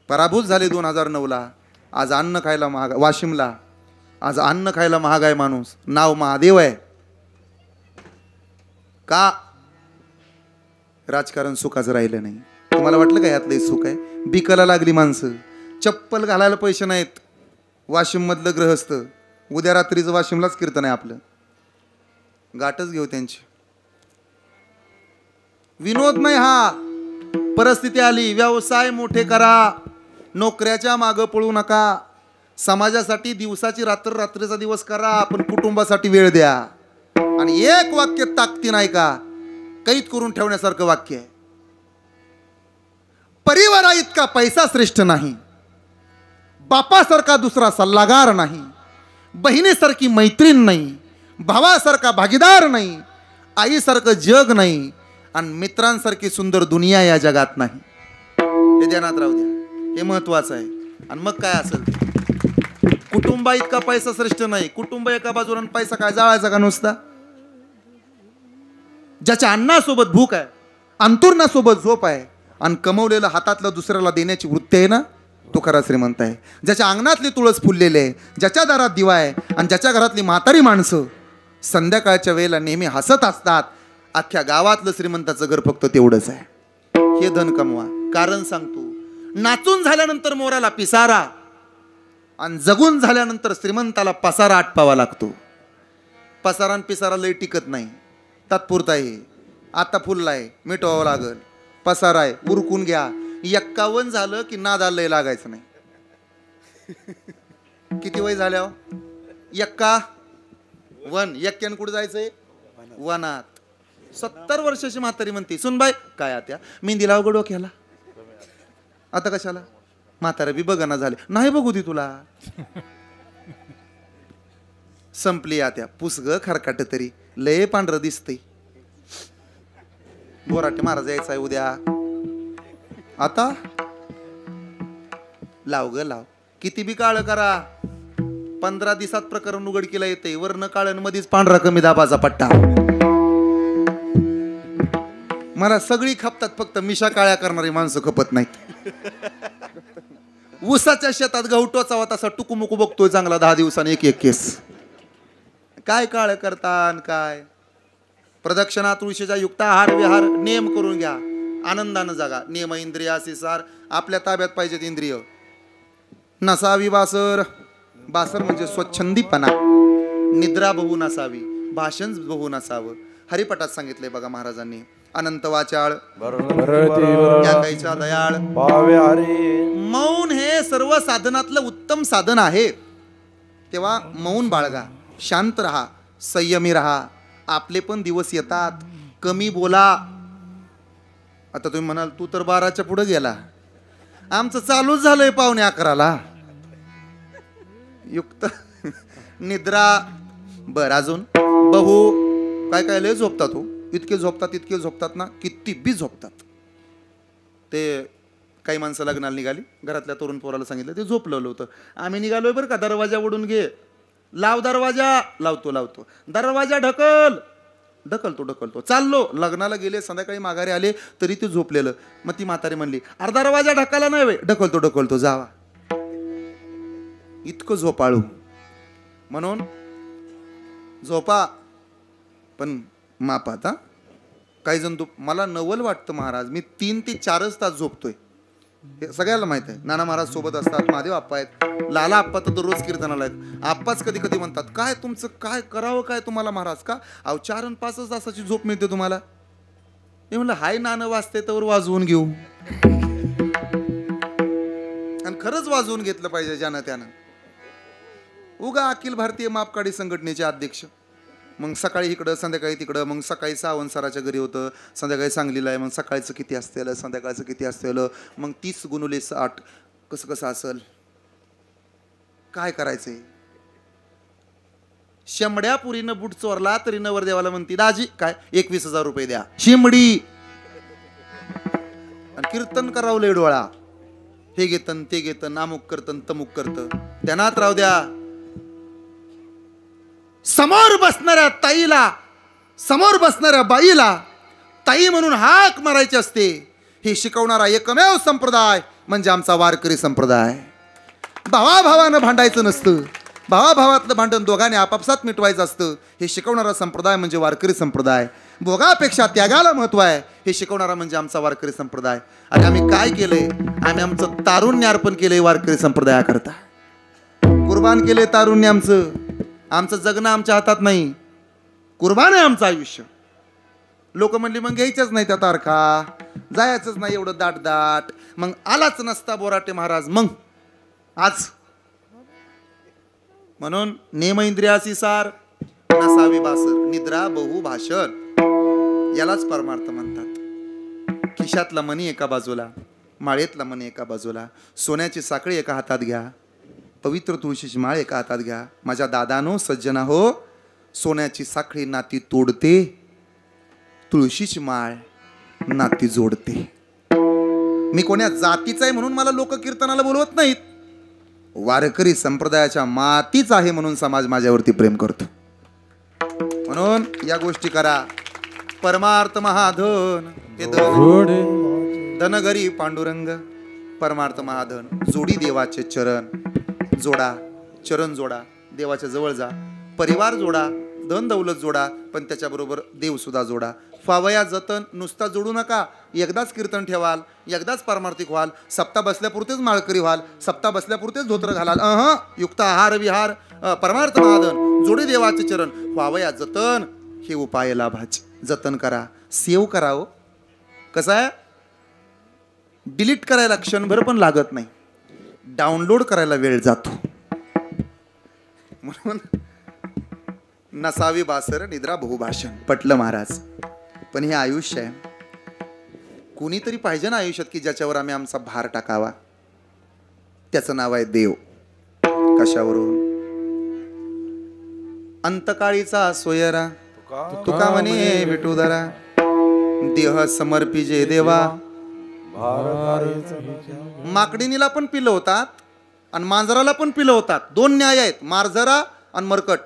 पराभूत झाले 2009ला. आज अन्न खायला महाग. वाशिमला आज अन्न खायला महाग आहे माणूस. नाव महादेव आहे. का? राजकारण सुखाचं राहिलं नाही. तुम्हाला वाटलं का यातलं सुख आहे? बिकाला लागली माणसं, चप्पल घालायला पैसे नाहीत. वाशिम मधलं ग्रहस्थ, उद्या रात्रीचं वाशिमलाच कीर्तन आहे आपलं. गाठच घेऊ त्यांची. विनोद नाही हा, परिस्थिती आली. व्यवसाय मोठे करा, नोकऱ्याच्या मागं पळू नका. समाजासाठी दिवसाची रात्र, रात्रीचा दिवस करा, पण कुटुंबासाठी वेळ द्या. आणि एक वाक्य ताकती नाही का, कैद करून ठेवण्यासारखं वाक्य आहे. परिवारा इतका पैसा श्रेष्ठ नाही, बापासारखा दुसरा सल्लागार नाही, बहिणीसारखी मैत्रीण नाही, भावासारखा भागीदार नाही, आईसारखं जग नाही, आणि मित्रांसारखी सुंदर दुनिया या जगात नाही. हे ध्यानात राहू द्या, हे महत्वाचं आहे. आणि मग काय असेल ते. कुटुंबा इतका पैसा श्रेष्ठ नाही. कुटुंब एका बाजूला, पैसा काय जाळायचा का नुसता? ज्याच्या अन्नासोबत भूक आहे, अंतुरणासोबत झोप आहे, आणि कमवलेलं हातातलं दुसऱ्याला देण्याची वृत्ती आहे ना, तो खरा श्रीमंत आहे. ज्याच्या अंगणातली तुळस फुललेली आहे, ज्याच्या दारात दिवा आहे, आणि ज्याच्या घरातली म्हातारी माणसं संध्याकाळच्या वेळेला नेहमी हसत असतात. अख्ख्या गावातलं श्रीमंताचं घर फक्त तेवढंच आहे. हे धन कमवा. कारण सांगतो, नाचून झाल्यानंतर मोराला पिसारा, आणि जगून झाल्यानंतर श्रीमंताला पसारा आटपावा लागतो. पसारा आणि पिसारा लय टिकत नाही, तात्पुरता आहे. आता फुललाय, मिटवावं लागल. पसारा आहे, उरकून घ्या. 51 झालं की नादाला लय लागायचं नाही. किती वय झाल्या? 51. 51 कुठं जायचंय? वनात. 70 वर्षाची म्हातारी म्हणते सुनबाई काय आत्या मेहंदीला अवघड डोक्याला आता कशाला म्हातारा बी बघना झाले नाही बघू ती तुला संपली आत्या पुस ग खरकाट तरी लय पांढरं दिसतंय बोराटे महाराज यायचा उद्या आता लाव ग लाव किती बी काळ करा 15 दिवसात प्रकरण उघडकीला येते वर्ण काळन मध्येच पांढरा कमी दाबाचा पट्टा मला सगळी खपतात फक्त मिशा काळ्या करणारी माणसं खपत नाहीत ऊसाच्या शेतात गहू टोचावा तसा टुकुमुकू बघतोय चांगला 10 दिवसांनी एक केस काय काळ करतान काय प्रदक्षिणा तुळशीचा युक्त आहार विहार नियम करून घ्या आनंदानं जागा नियम इंद्रियासी सार आपल्या ताब्यात पाहिजेत इंद्रिय नसावी बासर बासर म्हणजे स्वच्छंदीपणा निद्रा बहु नसावी भाषण बहु नसावं हरिपटात सांगितलंय बघा महाराजांनी अनंत वाचाळ दयाळ मौन हे सर्व साधनातलं उत्तम साधन आहे तेव्हा मौन बाळगा शांत रहा संयमी रहा आपले पण दिवस येतात कमी बोला आता तुम्ही म्हणाल तू तर 12च्या पुढे गेला आमचं चालूच झालंय 11:45 युक्त निद्रा बर अजून बहु काय काय लय झोपतात हो इतके झोपतात ना किती बी झोपतात ते काही माणसं लग्नाला निघाली घरातल्या तरुण पोराला सांगितलं ते झोपलेलं होतं आम्ही निघालोय बरं का दरवाजा ओढून घे लाव दरवाजा लावतो दरवाजा ढकलतो चाललो लग्नाला गेले संध्याकाळी माघारी आले तरी ते झोपलेलं मग ती म्हातारी म्हणली अरे दरवाजा ढकायला नाही ढकलतो जावा इतकं झोपाळू म्हणून झोपा पण मापात हा काही जण मला नवल वाटतं महाराज मी 3 ते 4च तास झोपतोय हे सगळ्याला माहित आहे नाना महाराज सोबत असतात महादेव आप्पा आहेत लाला आप्पा तर दररोज कीर्तनाला आहेत आप्पाच कधी कधी म्हणतात काय तुमचं काय करावं काय तुम्हाला महाराज का अहो 4 आणि 5 तासाची झोप मिळते तुम्हाला हे म्हणलं हाय नाणं वाजते तर वाजवून घेऊ आणि खरंच वाजवून घेतलं पाहिजे ज्यानं त्यानं उगा अखिल भारतीय मापकाडी संघटनेचे अध्यक्ष मग सकाळी इकडं संध्याकाळी तिकडं मग सकाळी सावंत सराच्या घरी होतं संध्याकाळी सांगलीला आहे मग सकाळचं किती असतेलं संध्याकाळचं किती असतेलं मग 30 गुणुले 60 कसं असेल काय करायचंय शेंबड्या पुरीनं बूट चोरला तरी नवरदेवाला म्हणती दाजी काय 21,000 रुपये द्या शिमडी आणि कीर्तन करावं डोळा हे घेतन ते घेतन अमुक करतन तमुक करत ध्यानात राहू द्या समोर बसणाऱ्या बाईला ताई म्हणून हाक मारायची असते हे शिकवणारा एकमेव संप्रदाय म्हणजे आमचा वारकरी संप्रदाय भावाभावानं भांडायचं नसतं भावाभावातलं भांडण दोघांनी आपापसात मिटवायचं असतं हे शिकवणारा संप्रदाय म्हणजे वारकरी संप्रदाय भोगापेक्षा त्यागाला महत्व आहे हे शिकवणारा म्हणजे आमचा वारकरी संप्रदाय आणि आम्ही काय केलंय आम्ही आमचं तारुण्य अर्पण केलंय वारकरी संप्रदायाकरता कुर्बान केलंय तारुण्य आमचं जगणं आमच्या हातात नाही कुर्बान आहे आमचं आयुष्य लोक म्हणली मग घ्यायचंच नाही त्या तारखा जायचंच नाही एवढं दाट मग आलाच नसता बोराटे महाराज मग आज म्हणून नेम इंद्रियासी सार नसावी बासर निद्रा बहु भाषण यालाच परमार्थ म्हणतात खिशातला मणी एका बाजूला माळेतला मणी एका बाजूला सोन्याची साखळी एका हातात घ्या पवित्र तुळशीची माळ एका हातात घ्या माझ्या दादानो सज्जना हो सोन्याची साखळी नाती तोडते तुळशीची माळ नाती जोडते मी कोण्या जातीचा आहे म्हणून मला लोक कीर्तनाला बोलवत नाहीत वारकरी संप्रदायाच्या मातीच आहे म्हणून समाज माझ्यावरती प्रेम करतो म्हणून या गोष्टी करा परमार्थ महाधन हे धन घरी पांडुरंग परमार्थ महाधन जोडी देवाचे चरण जोडा चरण जोडा देवाच्या जवळ जा परिवार जोडा धन दौलत जोडा पण त्याच्याबरोबर देव सुद्धा जोडा फावया जतन नुसता जोडू नका एकदाच कीर्तन ठेवाल एकदाच पारमार्थिक व्हाल सप्ताह बसल्यापुरतेच माळकरी व्हाल सप्ताह बसल्यापुरतेच धोत्र घालाल युक्त आहार विहार परमार्थ महाधन जोडी देवाचे चरण फावया जतन हे उपाय लाभाचे जतन करा सेव्ह करावं कसं आहे डिलीट करायला क्षणभर पण लागत नाही डाउनलोड करायला वेळ जातो म्हणून नसावी बासर निद्रा बहुभाषण पटलं महाराज पण हे आयुष्य आहे, कुणीतरी पाहिजे ना आयुष्यात की ज्याच्यावर आम्ही आमचा भार टाकावा. त्याचं नाव आहे देव. कशावरून? अंतकाळीचा सोयरा तुका म्हणे विठुधरा, देह समर्पिजे देवा. माकडीनीला पण पिलं होतात आणि मांजराला पण पिलं होतात. दोन न्याय आहेत, मांजरा आणि मरकट.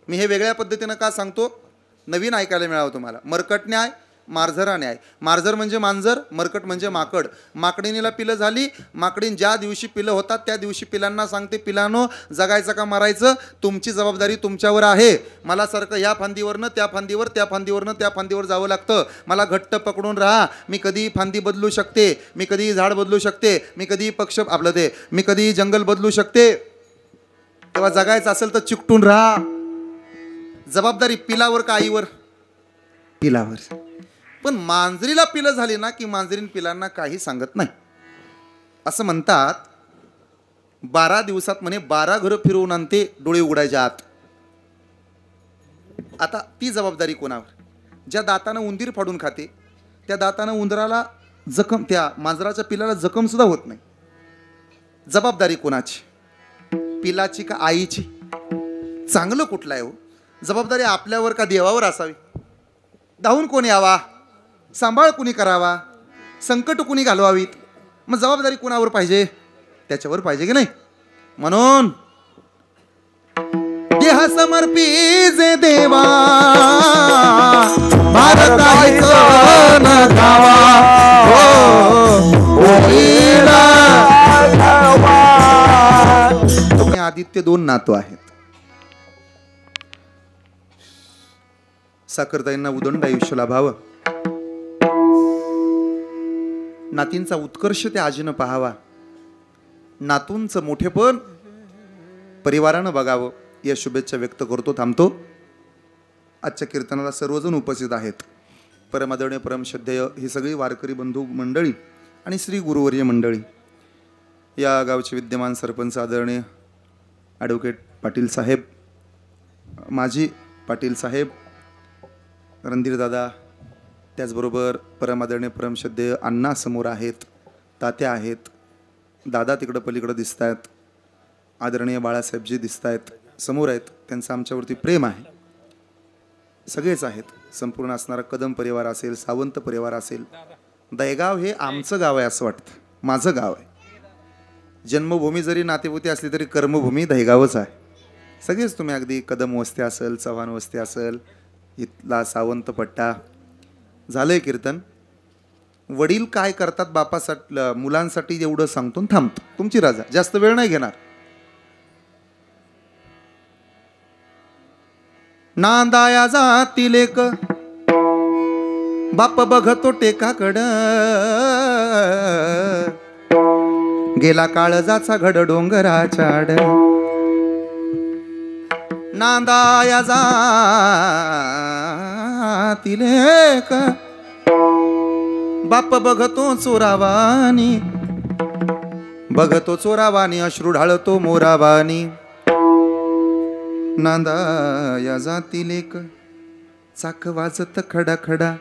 मी हे वेगळ्या पद्धतीनं का सांगतो, नवीन ऐकायला मिळावं तुम्हाला. मरकट न्याय, मार्झरा न्याय. मार्झर म्हणजे मांजर, मरकट म्हणजे माकड. माकडीनीला पिलं झाली. माकडीन ज्या दिवशी पिलं होतात त्या दिवशी पिलांना सांगते, पिलानो जगायचं का मरायचं तुमची जबाबदारी तुमच्यावर आहे. मला सारखं ह्या फांदीवरनं त्या फांदीवर, त्या फांदीवरनं त्या फांदीवर जावं लागतं. मला घट्ट पकडून राहा. मी कधी फांदी बदलू शकते, मी कधी झाड बदलू शकते, मी कधी पक्ष मी कधी जंगल बदलू शकते. तेव्हा जगायचं असेल तर चिकटून राहा. जबाबदारी पिलावर का आईवर? पिलावर. पण मांजरीला पिलं झाली ना की मांजरीन पिलांना काही सांगत नाही. असं म्हणतात 12 दिवसात म्हणे 12 घरं फिरवून आणते डोळे उघडायच्या आत. आता ती जबाबदारी कोणावर? ज्या दातानं उंदीर फाडून खाते त्या दातानं उंदराला जखम, त्या मांजराच्या पिलाला जखम सुद्धा होत नाही. जबाबदारी कोणाची? पिलाची का आईची? चांगलं कुठलं आहे हो? जबाबदारी आपल्यावर का देवावर असावी? धावून कोणी यावा, सांभाळ कुणी करावा, संकट कुणी घालवावीत? मग जबाबदारी कुणावर पाहिजे? त्याच्यावर पाहिजे की नाही? म्हणून देह समर्पिजे देवा, भारताचं न गावा आदित्य 2 नातू आहेत. साखरताईंना उदंड आयुष्य लाभावं, नातींचा उत्कर्ष त्या आजीनं पाहावा, नातूंचं मोठेपण परिवारानं बघावं या शुभेच्छा व्यक्त करतो. थांबतो. आजच्या कीर्तनाला सर्वजण उपस्थित आहेत. परमादरणीय परमश्रद्धेय ही सगळी वारकरी बंधू मंडळी आणि श्री गुरुवर्य मंडळी, या गावचे विद्यमान सरपंच आदरणीय ॲडव्होकेट पाटील साहेब, माजी पाटील साहेब, रणधीर दादा, त्याचबरोबर परमादरणीय परमश्रद्धेय अण्णा समोर आहेत, तात्या आहेत, दादा तिकडं पलीकडं दिसत आहेत, आदरणीय बाळासाहेबजी दिसत आहेत, समोर आहेत. त्यांचं आमच्यावरती प्रेम आहे. सगळेच आहेत. संपूर्ण असणारा कदम परिवार असेल, सावंत परिवार असेल. दहेगाव हे आमचं गाव आहे असं वाटतं, माझं गाव आहे. जन्मभूमी जरी नातेपुती असली तरी कर्मभूमी दहेगावच आहे. सगळेच तुम्ही अगदी कदम वस्ती असेल, चव्हाण वस्ती असेल, इथला सावंत पट्टा. झालंय कीर्तन. वडील काय करतात बापासाठी मुलांसाठी एवढं सांगतो थांबतो. तुमची राजा, जास्त वेळ नाही घेणार. नांदाया जातील एक बाप बघतो टेकाकड, गेला काळजाचा घड डोंगराच्या आड. नांदाया जातील एक बाप बघतो चोरावानी, बघतो चोरावानी अश्रू ढाळतो मोरावानी. नांदाया जातील एक चाक वाजत खडा खडा,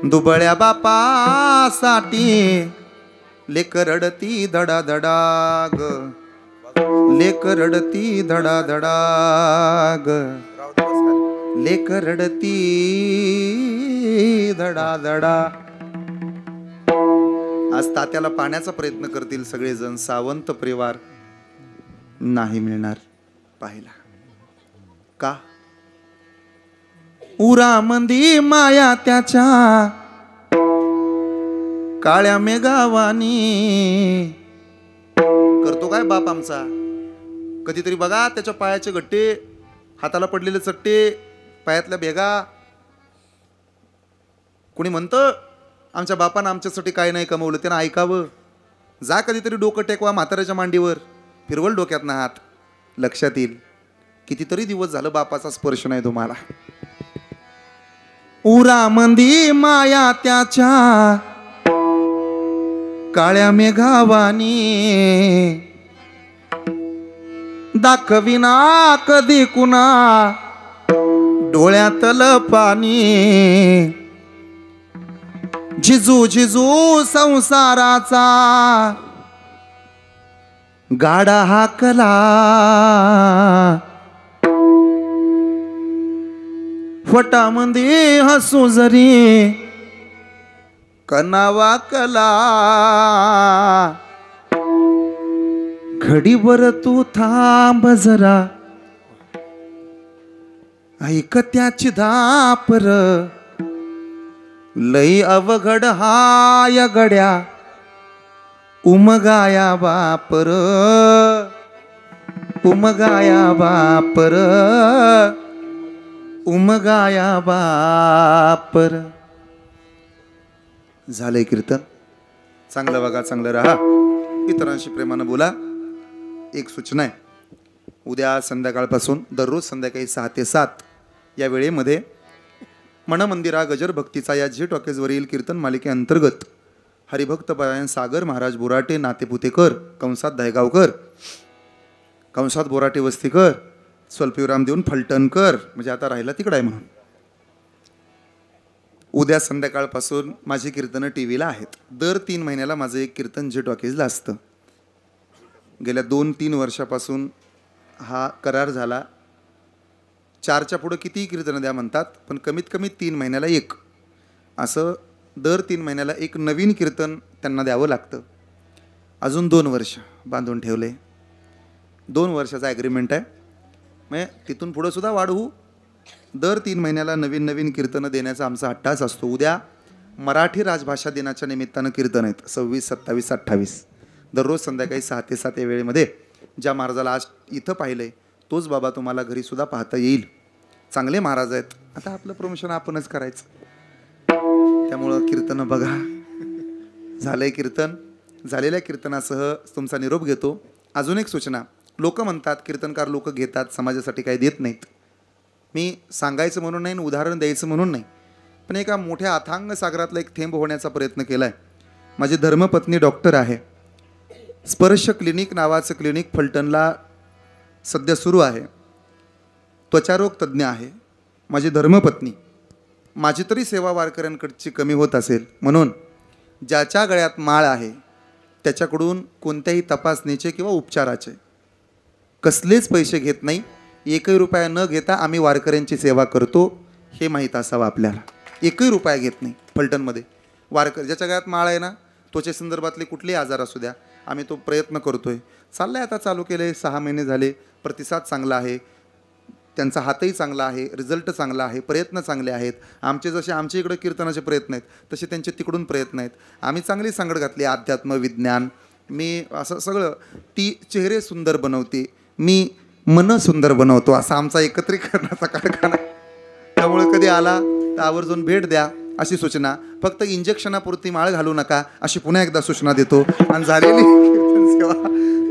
दुबळ्या बापासाठी लेक रडती धडा धडा ग, लेक रडती धडा धडा ग, लेक रडती धडा धडा. आज तात्याला पाण्याचा प्रयत्न करतील सगळेजण. सावंत परिवार नाही मिळणार पाहिला का? उरामंदी माया त्याच्या काळ्या मेघावानी. करतो काय बाप आमचा? कधीतरी बघा त्याच्या पायाचे गट्टे, हाताला पडलेले चट्टे, पायातल्या भेगा. कोणी म्हणतं आमच्या बापानं आमच्यासाठी काय नाही कमवलं, त्यानं ऐकावं. जा कधीतरी डोकं टेकवा म्हाताऱ्याच्या मांडीवर, फिरवल डोक्यात ना हात, लक्षात येईल. कितीतरी दिवस झालं बापाचा स्पर्श नाही तुम्हाला. उरामंदी माया त्याच्या काळ्या मेघावानी, दाखविना कधी कुणा डोळ्यातलं पाणी झिजू झिजू संसाराचा गाडा हाकला फटामध्ये हसू जरी कनावा कला घडीभर तू थांब जरा ऐक त्याची धापर लई अवघड हाय गड्या उमगाया बापर उमगाया बापर उमगाया बापर. झालंय कीर्तन. चांगलं बघा, चांगलं राहा, इतरांशी प्रेमानं बोला. एक सूचना आहे, उद्या संध्याकाळपासून दररोज संध्याकाळी 6 ते 7 या वेळेमध्ये मनमंदिरा गजर भक्तीचा या झी टॉकीजवरील कीर्तन मालिकेअंतर्गत हरिभक्त परायण सागर महाराज बोराटे नातेपुतेकर कंसात दहेगावकर कंसात बोराटे वस्तीकर स्वल्पविराम देऊन फलटणकर, म्हणजे आता राहिला तिकडं आहे म्हणून, उद्या संध्याकाळपासून माझी कीर्तनं टी व्हीला आहेत. दर 3 महिन्याला माझं एक कीर्तन झी टॉकीजला असतं. गेल्या 2-3 वर्षापासून हा करार झाला. 4च्या पुढं कितीही कीर्तनं द्या म्हणतात, पण कमीत कमी 3 महिन्याला एक, असं दर 3 महिन्याला एक नवीन कीर्तन त्यांना द्यावं लागतं. अजून 2 वर्ष बांधून ठेवले. 2 वर्षाचा ॲग्रीमेंट आहे. म्हणजे तिथून पुढं सुद्धा वाढवू. दर 3 महिन्याला नवीन नवीन कीर्तनं देण्याचा आमचा हट्टाच असतो. उद्या मराठी राजभाषा दिनाच्या निमित्तानं कीर्तन आहेत 26, 27, 28. दररोज संध्याकाळी 6 ते 7 या वेळेमध्ये ज्या महाराजाला आज इथं पाहिलंय तोच बाबा तुम्हाला घरीसुद्धा पाहता येईल. चांगले महाराज आहेत. आता आपलं प्रमोशन आपणच करायचं, त्यामुळं कीर्तनं बघा. झालंय कीर्तन. झालेल्या कीर्तनासह तुमचा निरोप घेतो. अजून एक सूचना, लोक म्हणतात कीर्तनकार लोक घेतात समाजासाठी काही देत नाहीत. मी सांगायचं म्हणून नाही, उदाहरण द्यायचं म्हणून नाही, पण एका मोठ्या अथांग सागरातला एक थेंब होण्याचा प्रयत्न केला आहे. माझी धर्मपत्नी डॉक्टर आहे. स्पर्श क्लिनिक नावाचं क्लिनिक फलटणला सध्या सुरू आहे. त्वचारोग तज्ज्ञ आहे माझी धर्मपत्नी. माझी तरी सेवा वारकऱ्यांकडची कमी होत असेल म्हणून ज्याच्या गळ्यात माळ आहे त्याच्याकडून कोणत्याही तपासणीचे किंवा उपचाराचे कसलेच पैसे घेत नाही. 1 रुपया न घेता आम्ही वारकऱ्यांची सेवा करतो, हे माहीत असावं आपल्याला. 1 रुपया घेत नाही. फलटणमध्ये वारकरी ज्याच्या गळ्यात माळ आहे ना, त्वचेसंदर्भातले कुठलेही आजार असू द्या, आम्ही तो प्रयत्न करतोय. चाललं आहे, आता चालू केलं आहे, 6 महिने झाले. प्रतिसाद चांगला आहे, त्यांचा हातही चांगला आहे, रिझल्ट चांगला आहे, प्रयत्न चांगले आहेत. आमचे जसे आमच्या इकडे कीर्तनाचे प्रयत्न आहेत तसे त्यांचे तिकडून प्रयत्न आहेत. आम्ही चांगली सांगड घातली, अध्यात्म विज्ञान. मी असं सगळं, ती चेहरे सुंदर बनवते, मी मन सुंदर बनवतो, असा आमचा एकत्रीकरणाचा कारखाना. त्यामुळे कधी आला तर आवर्जून भेट द्या अशी सूचना. फक्त इंजेक्शनापुरती माळ घालू नका अशी पुन्हा एकदा सूचना देतो. आणि झालेली कीर्तन सेवा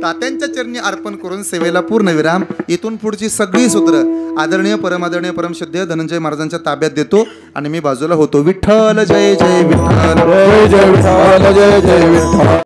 तात्यांच्या चरणी अर्पण करून सेवेला पूर्ण विराम. इथून पुढची सगळी सूत्र आदरणीय परमादरणीय परमश्रद्धेय धनंजय महाराजांच्या ताब्यात देतो आणि मी बाजूला होतो. विठ्ठल जय जय विठ्ठल, जय जय विठ्ठल, जय जय विठ्ठल.